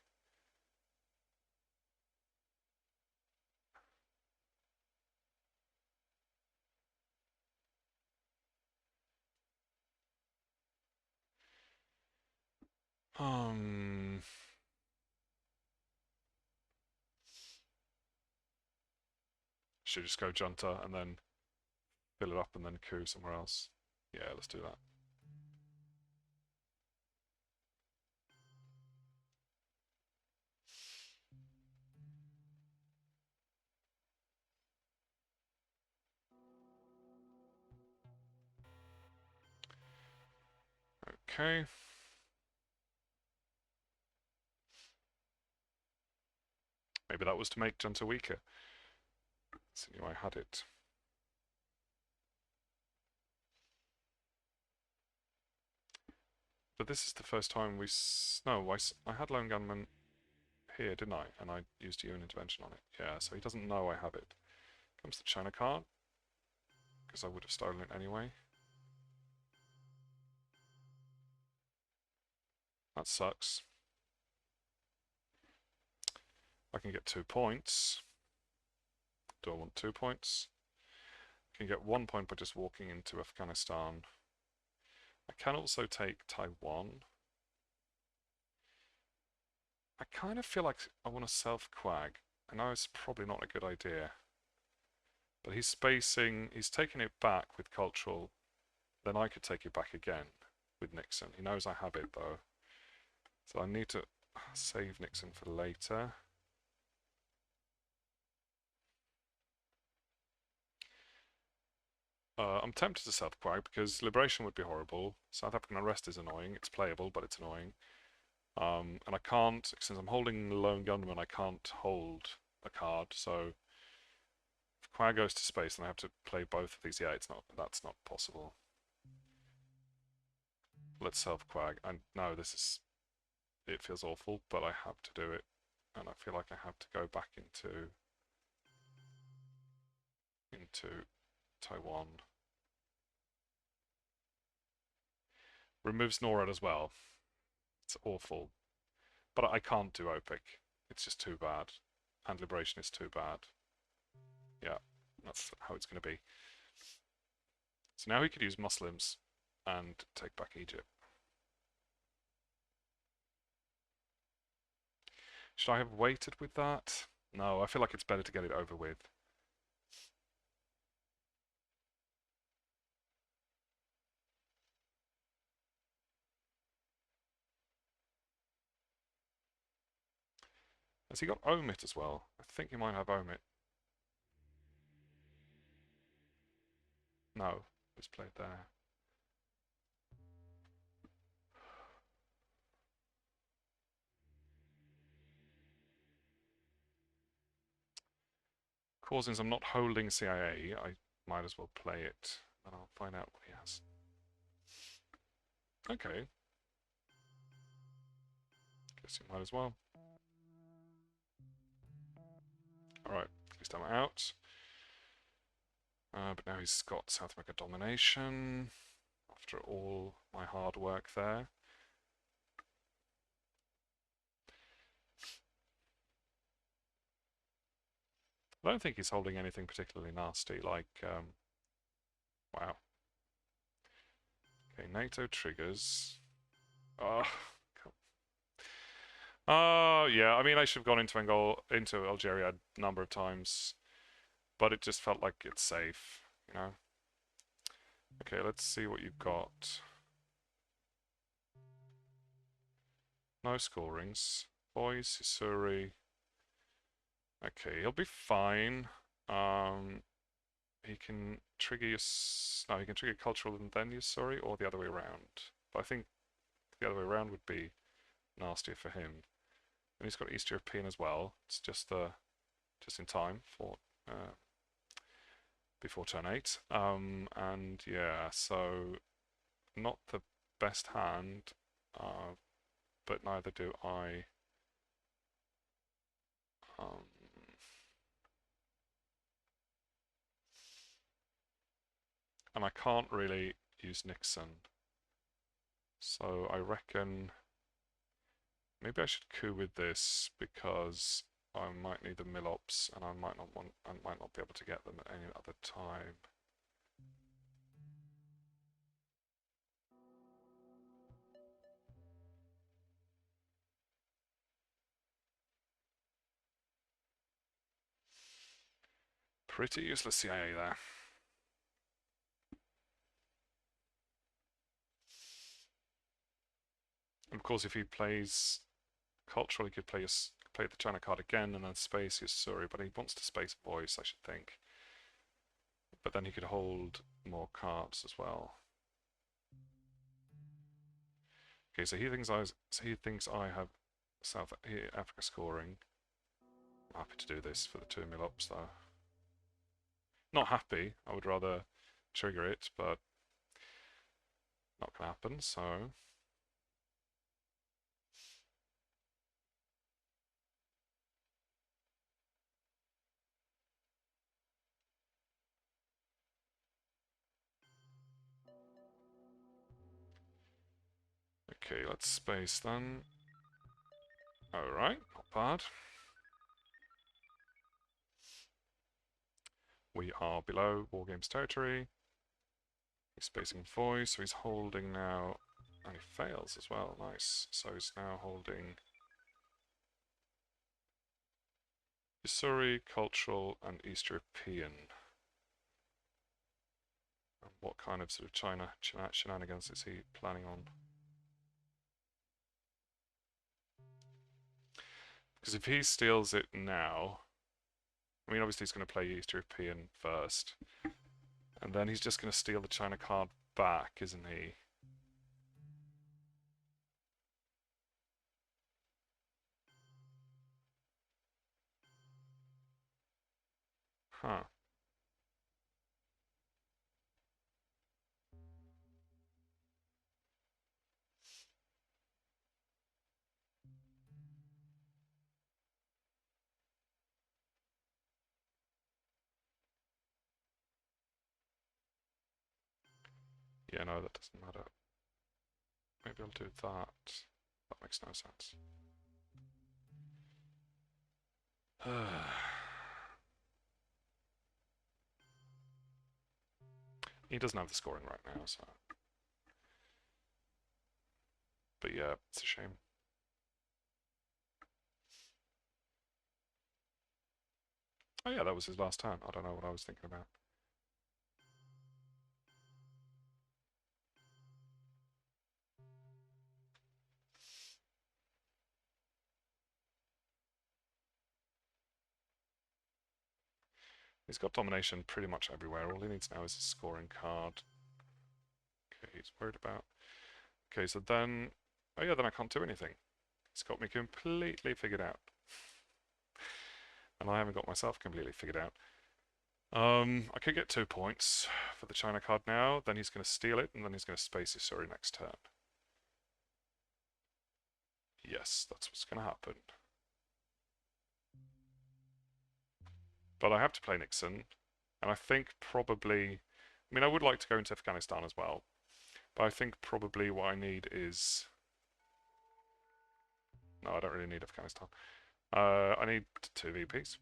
Should just go junta and then fill it up and then coup somewhere else. Yeah, let's do that. Okay. Maybe that was to make junta weaker. So I had it. But this is the first time we... No, I had Lone Gunman here, didn't I? And I used UN intervention on it. Yeah, so he doesn't know I have it. Comes the China card, because I would have stolen it anyway. That sucks. I can get 2 points. Do I want 2 points? I can get 1 point by just walking into Afghanistan. I can also take Taiwan. I kind of feel like I want to self-quag. I know it's probably not a good idea. But he's spacing, he's taking it back with cultural. Then I could take it back again with Nixon. He knows I have it though. So I need to save Nixon for later. I'm tempted to self-quag because Liberation would be horrible. South African Arrest is annoying. It's playable, but it's annoying. And I can't, since I'm holding the Lone Gunman, I can't hold a card. So if Quag goes to space, then I have to play both of these. Yeah, that's not possible. Let's self-quag. And no, it feels awful, but I have to do it. And I feel like I have to go back into Taiwan. Removes NORAD as well. It's awful. But I can't do OPIC. It's just too bad. And Liberation is too bad. Yeah, that's how it's going to be. So now he could use Muslims and take back Egypt. Should I have waited with that? No, I feel like it's better to get it over with. Has he got Omit as well? I think he might have Omit. No, it's played there. Since I'm not holding CIA, I might as well play it, and I'll find out what he has. Okay. Guess you might as well. Alright, at least I'm out. But now he's got South America domination, after all my hard work there. I don't think he's holding anything particularly nasty, like, wow. Okay, NATO triggers. Oh, yeah, I mean, I should have gone into Algeria a number of times, but it just felt like it's safe, you know? Okay, let's see what you've got. No scorings. Boys, Isuri. Okay, he'll be fine. He can trigger your... No, he can trigger cultural and then Yusuri, or the other way around. But I think the other way around would be nastier for him. And he's got East European as well. It's just in time for before turn 8. And yeah, so not the best hand, but neither do I. and I can't really use Nixon. So I reckon maybe I should coup with this because I might need the mill-ops and I might not be able to get them at any other time. Pretty useless CIA there. And of course, if he plays cultural, he could play the China card again and then space his Surrey, but he wants to space voice, I should think. But then he could hold more cards as well. Okay, so he thinks I have South Africa scoring. I'm happy to do this for the 2 mill-ops though. Not happy. I would rather trigger it, but not gonna happen. So. Okay, let's space then. Alright, not bad. We are below War Games territory. He's spacing voice, so he's holding now, and he fails as well. Nice. So he's now holding Surrey, cultural, and East European. And what kind of sort of China shenanigans is he planning on? Because if he steals it now, I mean, obviously he's going to play East European first. And then he's just going to steal the China card back, isn't he? Huh. Yeah, no, that doesn't matter. Maybe I'll do that. That makes no sense. He doesn't have the scoring right now, so. But yeah, it's a shame. Oh yeah, that was his last turn. I don't know what I was thinking about. He's got domination pretty much everywhere. All he needs now is a scoring card. Okay, he's worried about. Okay, so then. Oh yeah, then I can't do anything. He's got me completely figured out. And I haven't got myself completely figured out. I could get 2 points for the China card now. Then he's going to steal it, and then he's going to space his Surrey next turn. Yes, that's what's going to happen. But I have to play Nixon, and I think probably. I mean, I would like to go into Afghanistan as well, but I think probably what I need is. No, I don't really need Afghanistan. I need 2 VPs.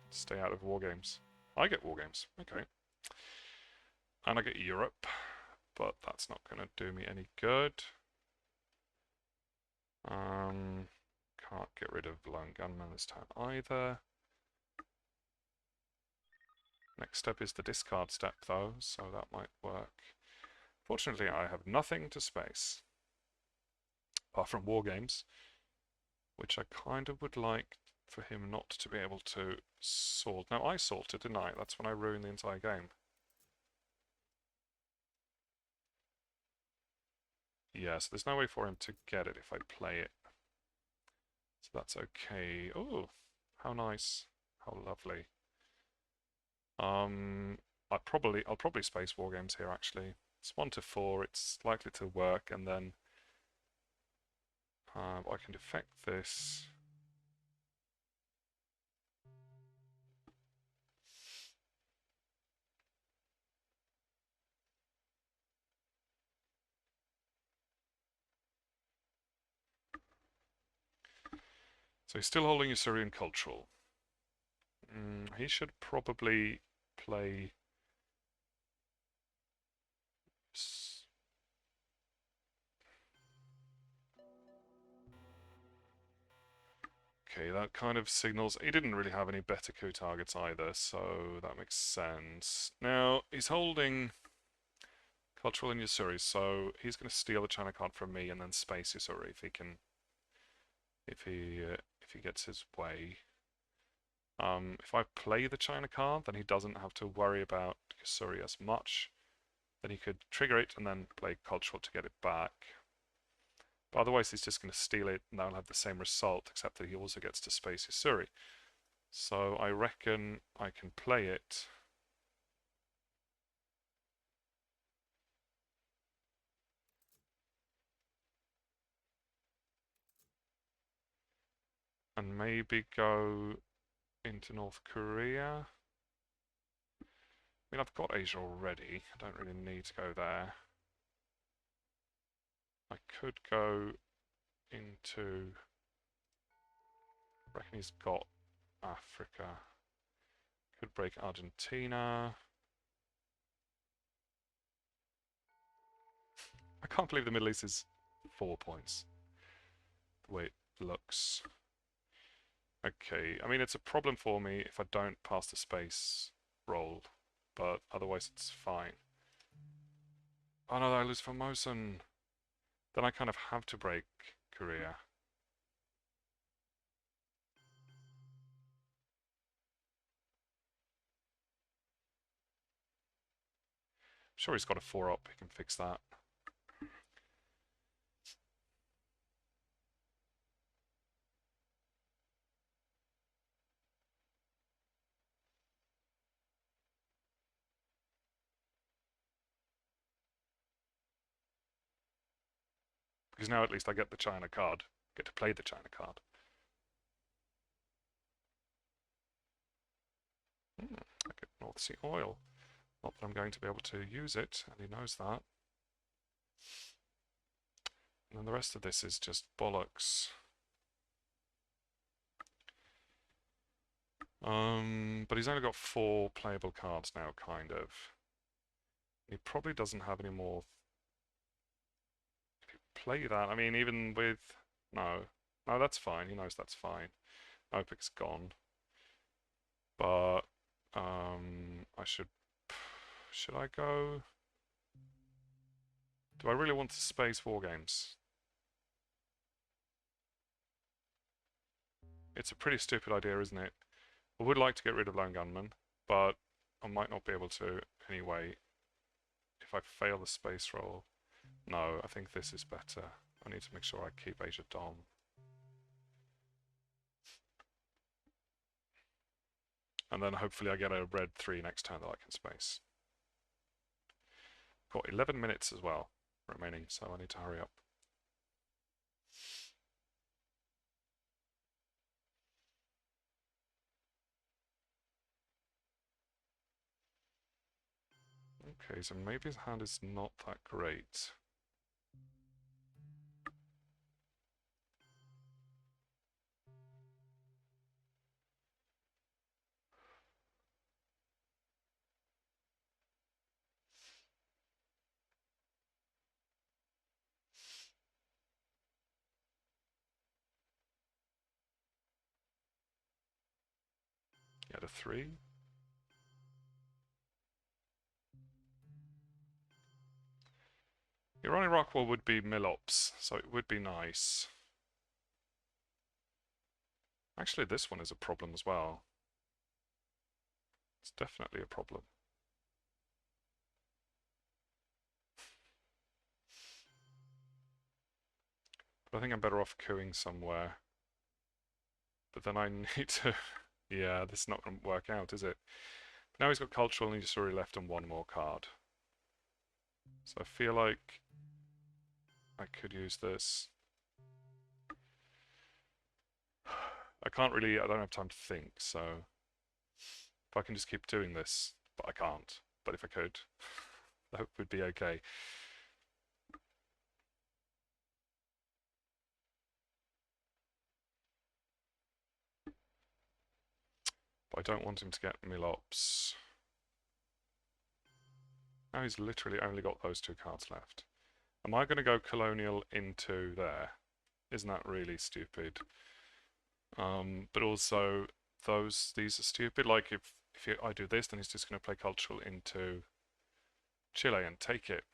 Stay out of war games. I get war games. Okay. And I get Europe, but that's not going to do me any good. Can't get rid of Lone Gunman this time either. Next step is the discard step though, so that might work. Fortunately, I have nothing to space. Apart from war games, which I kind of would like for him not to be able to salt. Now, I salted, didn't I? That's when I ruined the entire game. Yeah, so there's no way for him to get it if I play it. So that's okay. Oh, how nice. How lovely. I'll probably space war games here actually. It's 1 to 4, it's likely to work, and then I can defect this. So he's still holding Usurian Cultural. He should probably play... Okay, that kind of signals... He didn't really have any better coup targets either, so that makes sense. Now, he's holding Cultural in Usuri, so he's going to steal the China card from me and then space Usuri if he can... If he gets his way. If I play the China card, then he doesn't have to worry about Usuri as much. Then he could trigger it and then play Cultural to get it back. But otherwise he's just going to steal it and that'll have the same result, except that he also gets to space Usuri. So I reckon I can play it. And maybe go into North Korea. I mean, I've got Asia already. I don't really need to go there. I could go into... I reckon he's got Africa. Could break Argentina. I can't believe the Middle East is 4 points. The way it looks. Okay, I mean, it's a problem for me if I don't pass the space roll, but otherwise it's fine. Oh no, I lose Formosan. Then I kind of have to break Korea. Sure, he's got a 4-up, he can fix that. Because now at least I get the China card. Get to play the China card. I get North Sea oil. Not that I'm going to be able to use it, and he knows that. And then the rest of this is just bollocks. But he's only got 4 playable cards now, kind of. He probably doesn't have any more. If you play that, I mean, even with... No. No, that's fine. He knows that's fine. OPEC's gone. But, I should... Should I go... Do I really want to space war games? It's a pretty stupid idea, isn't it? I would like to get rid of Lone Gunman, but I might not be able to anyway. If I fail the space roll. No, I think this is better. I need to make sure I keep Asia Dom. And then hopefully I get a red 3 next turn that I can space. Got 11 minutes as well remaining, so I need to hurry up. Okay, so maybe his hand is not that great. He had a 3. Irani Rockwell would be Milops, so it would be nice. Actually, this one is a problem as well. It's definitely a problem. But I think I'm better off queuing somewhere. But then I need to... Yeah, this is not going to work out, is it? But now he's got Cultural and he's already left on 1 more card. So I feel like I could use this. I can't really... I don't have time to think, so... If I can just keep doing this, but I can't. But if I could, that would be okay. I don't want him to get Milops. Now he's literally only got those two cards left. Am I going to go Colonial into there? Isn't that really stupid? But also, these are stupid. Like, if I do this, then he's just going to play Cultural into Chile and take it.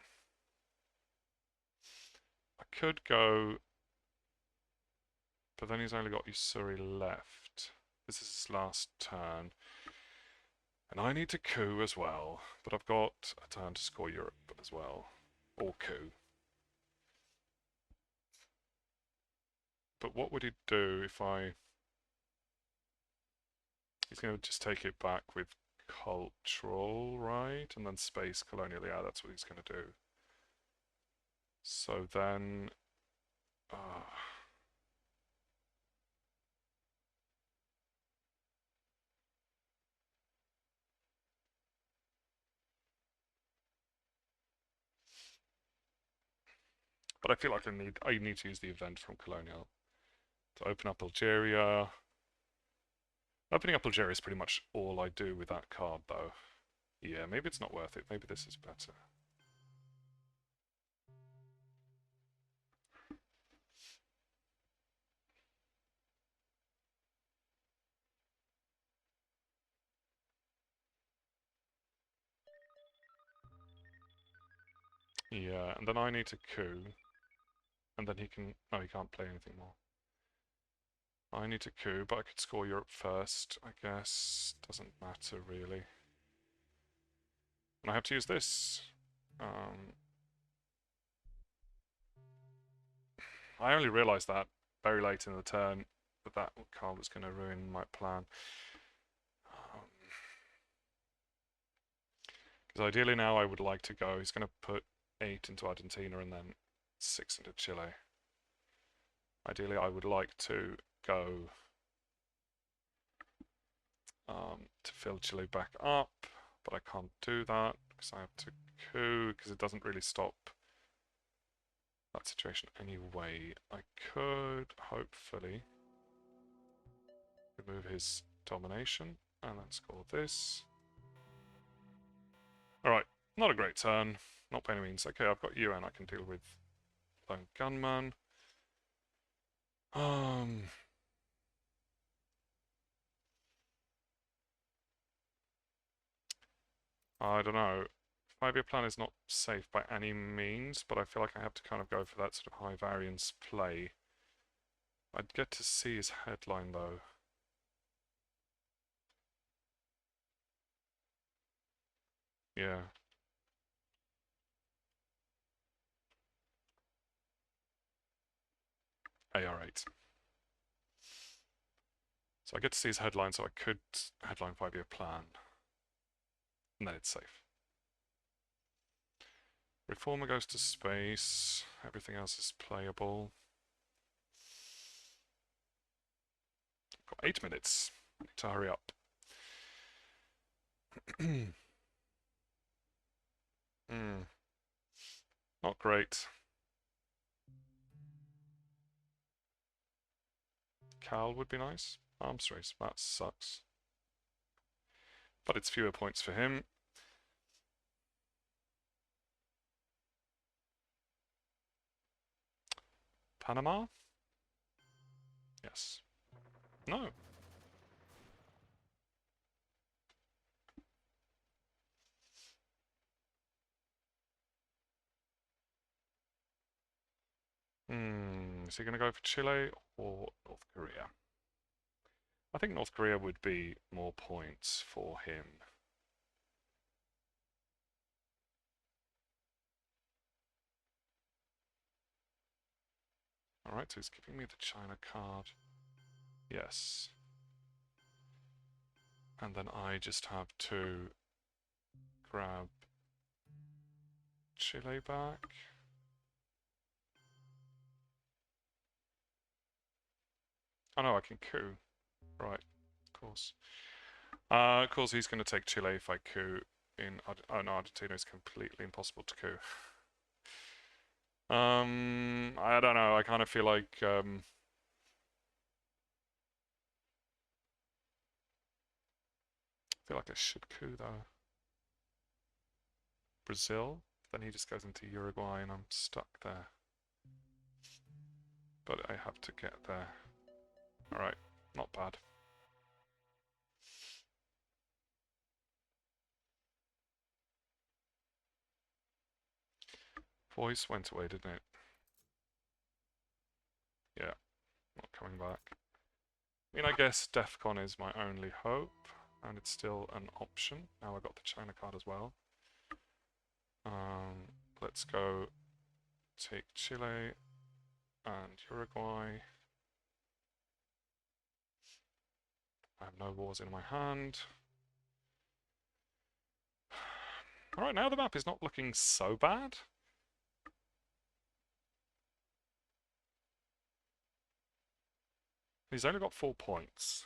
I could go, but then he's only got Usuri left. This is his last turn. And I need to coup as well, but I've got a turn to score Europe as well. Or coup. But what would he do if I... He's going to just take it back with cultural, right? And then space colonial. Yeah, that's what he's going to do. So then... but I feel like I need to use the event from colonial to open up Algeria. Opening up Algeria is pretty much all I do with that card, though. Yeah, maybe it's not worth it. Maybe this is better. Yeah, and then I need to coup. And then he can... Oh, he can't play anything more. I need to coup, but I could score Europe first, I guess. Doesn't matter, really. And I have to use this. I only realised that very late in the turn, that card was going to ruin my plan. Because ideally now I would like to go... He's going to put 8 into Argentina and then 6 into Chile. Ideally I would like to go to fill Chile back up, but I can't do that because I have to coup, because it doesn't really stop that situation anyway. I could hopefully remove his domination and then score this. Alright, not a great turn, not by any means. Okay, I've got UN, I can deal with Lone Gunman. I don't know. 5-year plan is not safe by any means, but I feel like I have to kind of go for that sort of high variance play. I'd get to see his headline though. Yeah. AR8. So I get to see his headline, so I could headline 5-year plan. And then it's safe. Reformer goes to space. Everything else is playable. Got 8 minutes. I need to hurry up. Not great. Cal would be nice. Arms race, that sucks. But it's fewer points for him. Panama? Yes. No. Is he going to go for Chile or North Korea? I think North Korea would be more points for him. Alright, so he's giving me the China card. Yes. And then I just have to grab Chile back. Oh no, I can coup. Right, of course. Of course he's going to take Chile if I coup in... Oh no, Argentina is completely impossible to coup. I don't know, I kind of feel like... feel like I should coup though. Brazil, then he just goes into Uruguay and I'm stuck there. But I have to get there. Alright, not bad. Voice went away, didn't it? Yeah, not coming back. I mean, I guess DEFCON is my only hope, and it's still an option. Now I got the China card as well. Let's go take Chile and Uruguay. I have no wars in my hand. Alright, now the map is not looking so bad. He's only got 4 points.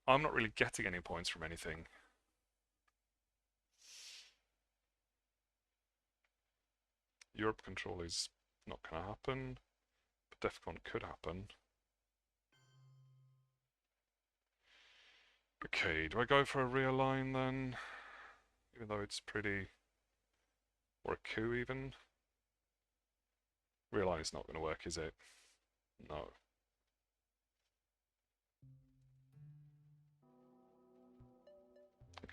I'm not really getting any points from anything. Europe control is not going to happen, but DEFCON could happen. Okay, do I go for a realign then? Even though it's pretty... or a coup even? Realign is not going to work, is it? No.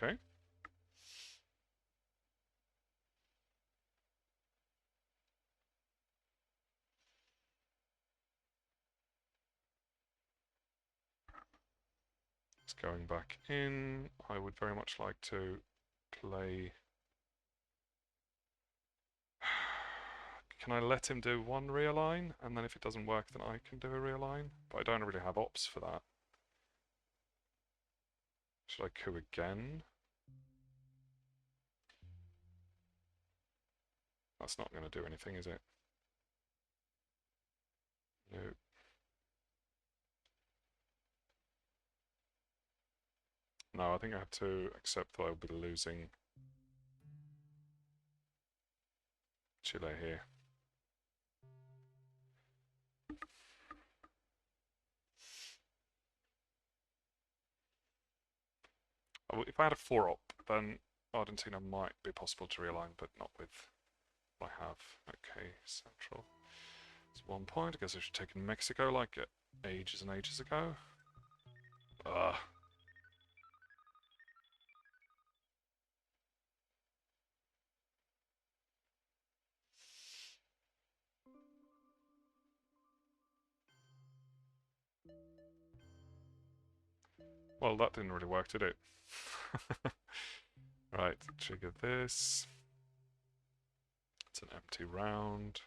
Okay. It's going back in. I would very much like to play... Can I let him do one realign, and then if it doesn't work, then I can do a realign? But I don't really have ops for that. Should I coup again? That's not going to do anything, is it? No. No, I think I have to accept that I'll be losing Chile here. If I had a 4-op, then Argentina might be possible to realign, but not with what I have. Okay, Central. It's 1 point. I guess I should have taken Mexico like ages and ages ago. Ugh. Well, that didn't really work, did it? Right, trigger this. It's an empty round.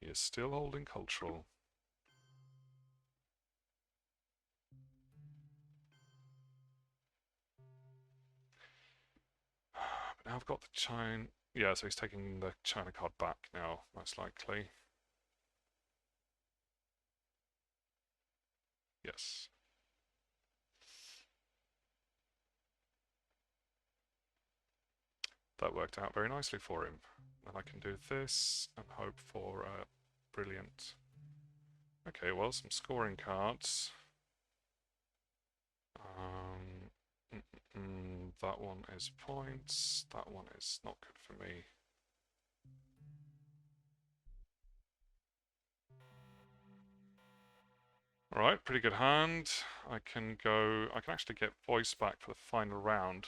He is still holding cultural. But now I've got the China... Yeah, so he's taking the China card back now, most likely. Yes. That worked out very nicely for him. Then I can do this and hope for a brilliant... Okay, well, some scoring cards. That one is points. That one is not good for me. Alright, pretty good hand. I can actually get voice back for the final round.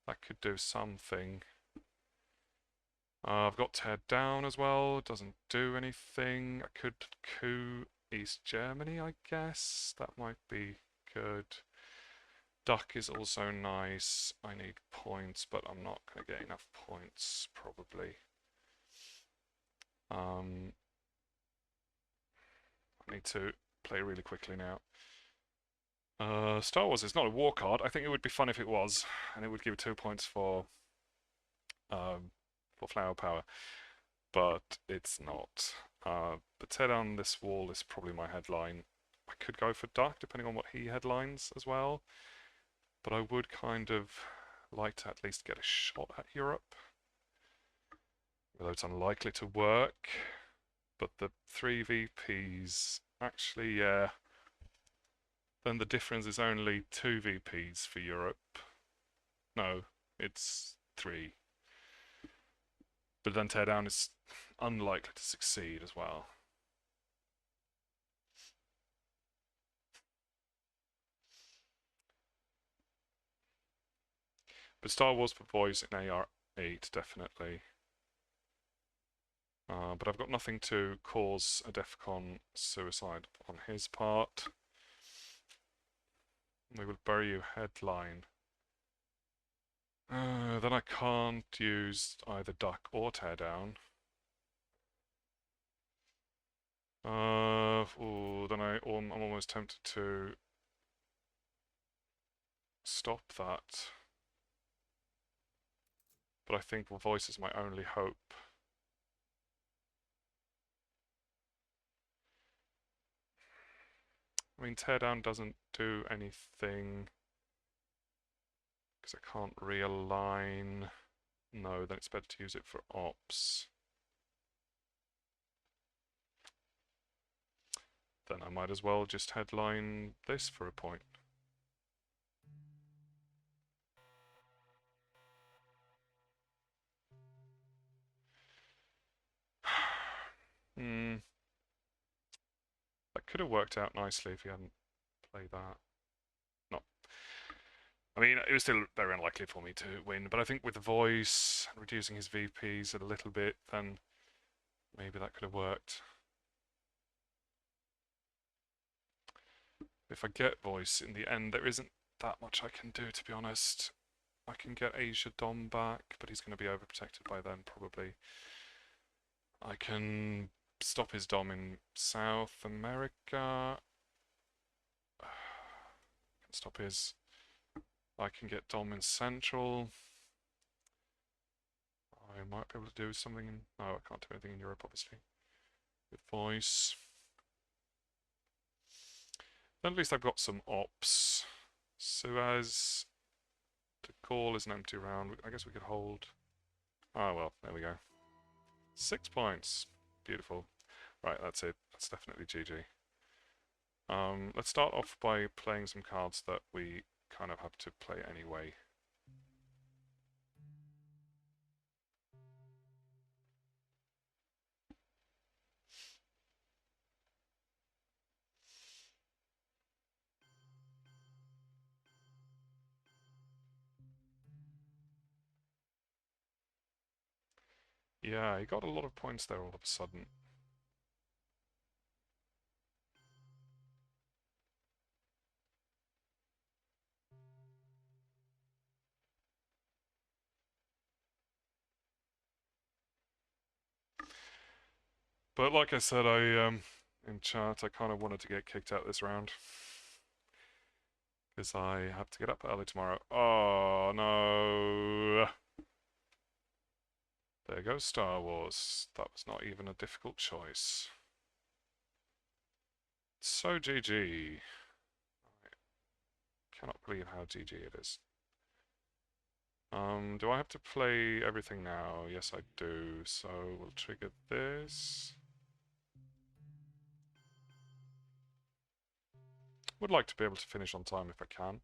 That could do something. I've got tear down as well. It doesn't do anything. I could coup East Germany, I guess. That might be good. Duck is also nice. I need points, but I'm not going to get enough points, probably. I need to play really quickly now. Star Wars is not a war card. I think it would be fun if it was, and it would give 2 points for flower power, but it's not. But tear down this wall is probably my headline. I could go for Duck, depending on what he headlines as well, but I would kind of like to at least get a shot at Europe, although it's unlikely to work. But the 3 VPs, actually, yeah. Then the difference is only 2 VPs for Europe. No, it's 3. But then teardown is unlikely to succeed as well. But Star Wars for boys in AR8, definitely. But I've got nothing to cause a DEFCON suicide on his part. We will bury you headline. Then I can't use either duck or teardown. Then I'm almost tempted to stop that. But I think voice is my only hope. I mean, teardown doesn't do anything because I can't realign. No, then it's better to use it for ops. Then I might as well just headline this for a point. That could have worked out nicely if he hadn't played that. Not. I mean, it was still very unlikely for me to win, but I think with the voice and reducing his VPs a little bit, then maybe that could have worked. If I get voice in the end, there isn't that much I can do, to be honest. I can get Asia Dom back, but he's going to be overprotected by then, probably. I can stop his Dom in South America. Can stop his... I can get Dom in Central. I might be able to do something in... No, I can't do anything in Europe, obviously. With voice. Then at least I've got some ops. Suez. The call is an empty round. I guess we could hold. Ah, well, there we go. 6 points. Beautiful. Right, that's it. That's definitely GG. Let's start off by playing some cards that we kind of have to play anyway. Yeah, he got a lot of points there all of a sudden. But like I said, in chat, I kind of wanted to get kicked out this round. Because I have to get up early tomorrow. Oh, no. There goes Star Wars. That was not even a difficult choice. So GG. I cannot believe how GG it is. Do I have to play everything now? Yes, I do. So we'll trigger this. Would like to be able to finish on time if I can.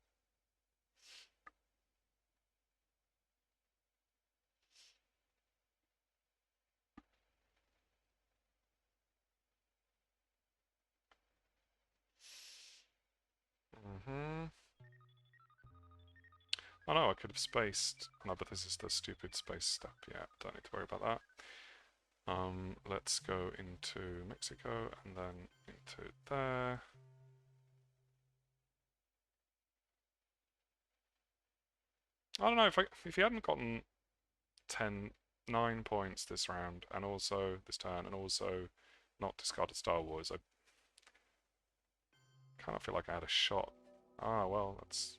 Oh no, I could have spaced. No, but this is the stupid space step. Yeah, don't need to worry about that. Let's go into Mexico and then into there. I don't know, if he hadn't gotten 9 points this round, and also this turn, and also not discarded Star Wars, I kind of feel like I had a shot. Ah, well, that's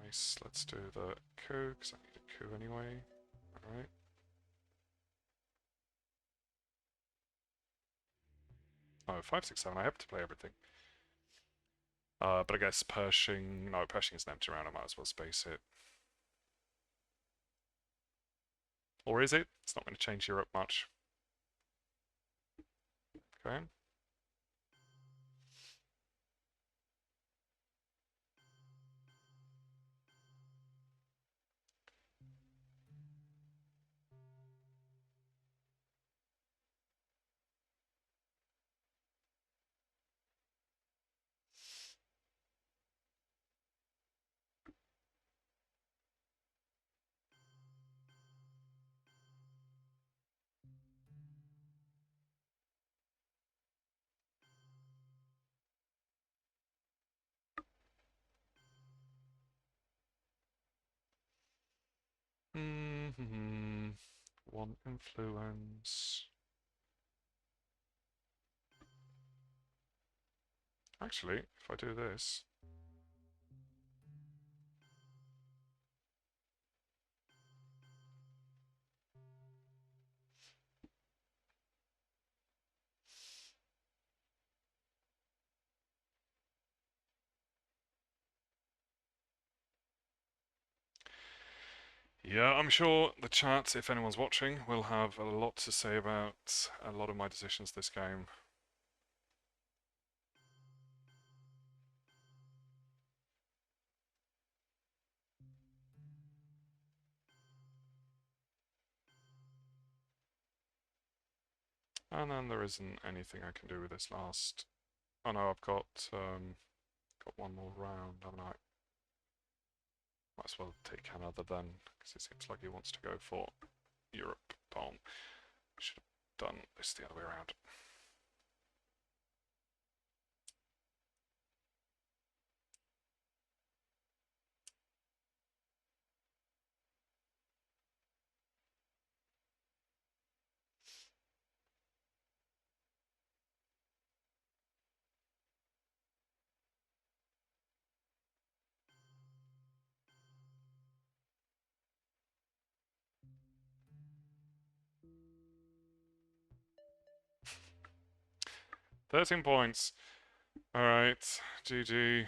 nice. Let's do the coup, because I need a coup anyway. Alright. Oh, 5, 6, 7, I have to play everything. But I guess Pershing... No, Pershing is an empty round, I might as well space it. Or is it? It's not going to change Europe much. Okay. Mm-hmm. One influence. Actually, if I do this. Yeah, I'm sure the chat, if anyone's watching, will have a lot to say about a lot of my decisions this game. And then there isn't anything I can do with this last. Oh no, I've got one more round, haven't I? Might as well take another then, because it seems like he wants to go for Europe. Boom. Should have done this the other way around. "13 points. Alright, GG.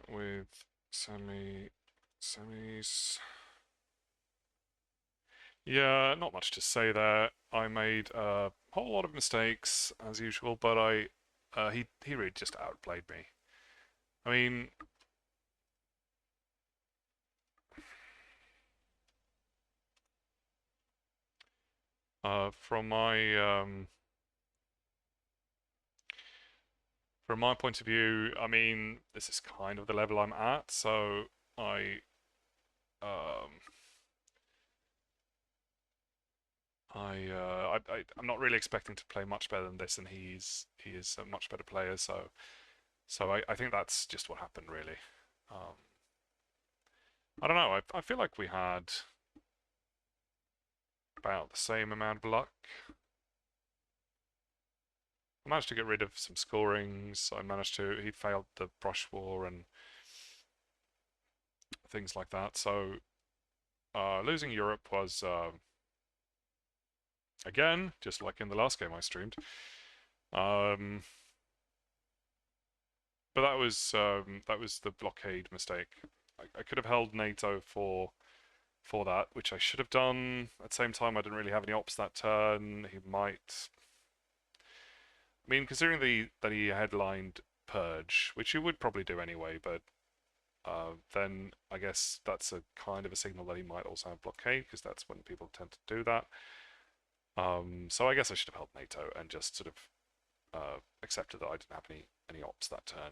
With semis. Yeah, not much to say there. I made a whole lot of mistakes as usual, but he really just outplayed me. I mean, uh, from my um, from my point of view, I mean, this is kind of the level I'm at, so I um, I'm not really expecting to play much better than this, and he is a much better player, so I think that's just what happened really. Um, I don't know. I feel like we had about the same amount of luck. I managed to get rid of some scorings. He failed the brush war and things like that. So losing Europe was, again, just like in the last game I streamed. Um, but that was the blockade mistake. I could have held NATO for that, which I should have done. At the same time, I didn't really have any ops that turn. He might. I mean, considering that he headlined Purge, which he would probably do anyway, but then I guess that's a kind of a signal that he might also have blockade, because that's when people tend to do that. So I guess I should have held NATO and just sort of accepted that I didn't have any ops that turn,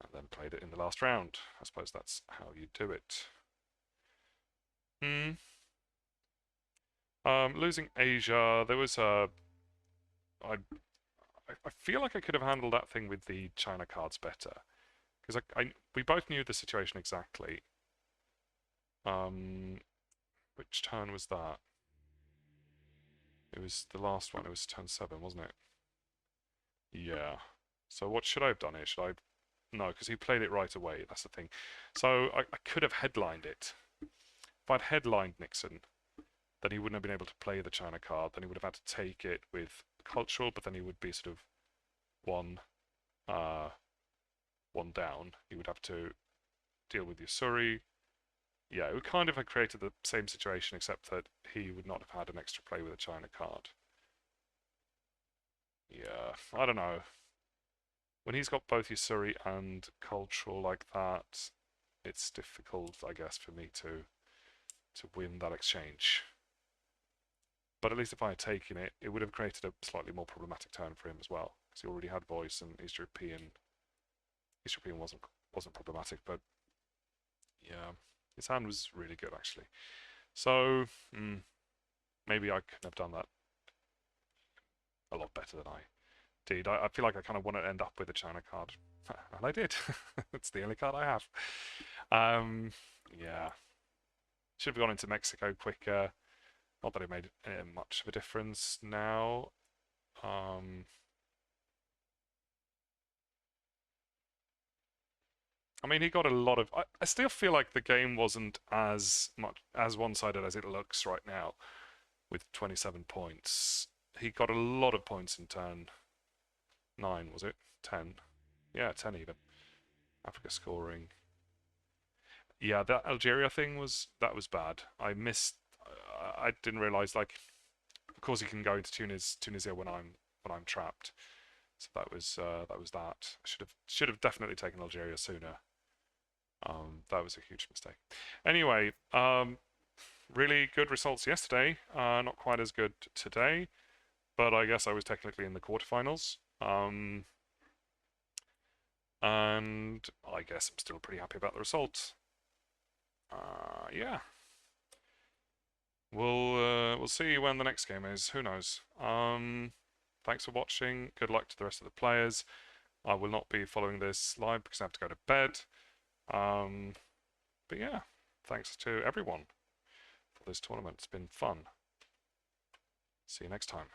and then played it in the last round. I suppose that's how you do it. Hmm. Losing Asia, there was a. I feel like I could have handled that thing with the China cards better, because we both knew the situation exactly. Um, which turn was that? It was the last one. It was turn 7, wasn't it? Yeah. So what should I have done here? Should I? No, because he played it right away. That's the thing. So I could have headlined it. If I'd headlined Nixon, then he wouldn't have been able to play the China card. Then he would have had to take it with cultural, but then he would be sort of one, uh, one down. He would have to deal with Yusuri. Yeah, it would kind of have created the same situation, except that he would not have had an extra play with a China card. Yeah, I don't know. When he's got both Yusuri and cultural like that, it's difficult, I guess, for me to win that exchange. But at least if I had taken it, it would have created a slightly more problematic turn for him as well, because he already had voice and East European. East European wasn't problematic, but yeah, his hand was really good actually. So maybe I could have done that a lot better than I did. I feel like I kind of want to end up with a China card. And I did. It's the only card I have. Yeah. Should have gone into Mexico quicker. Not that it made much of a difference now. I mean, he got a lot of. I still feel like the game wasn't as much as one-sided as it looks right now, with 27 points. He got a lot of points in turn 9, was it? 10. Yeah, 10 even. Africa scoring. Yeah, that Algeria thing was bad. I missed. I didn't realize, like, of course he can go into Tunisia when I'm trapped. So that was that. I should have definitely taken Algeria sooner. That was a huge mistake. Anyway, really good results yesterday. Not quite as good today, but I guess I was technically in the quarterfinals. And I guess I'm still pretty happy about the results. Yeah. We'll see when the next game is. Who knows? Thanks for watching. Good luck to the rest of the players. I will not be following this live because I have to go to bed. But yeah, thanks to everyone for this tournament. It's been fun. See you next time.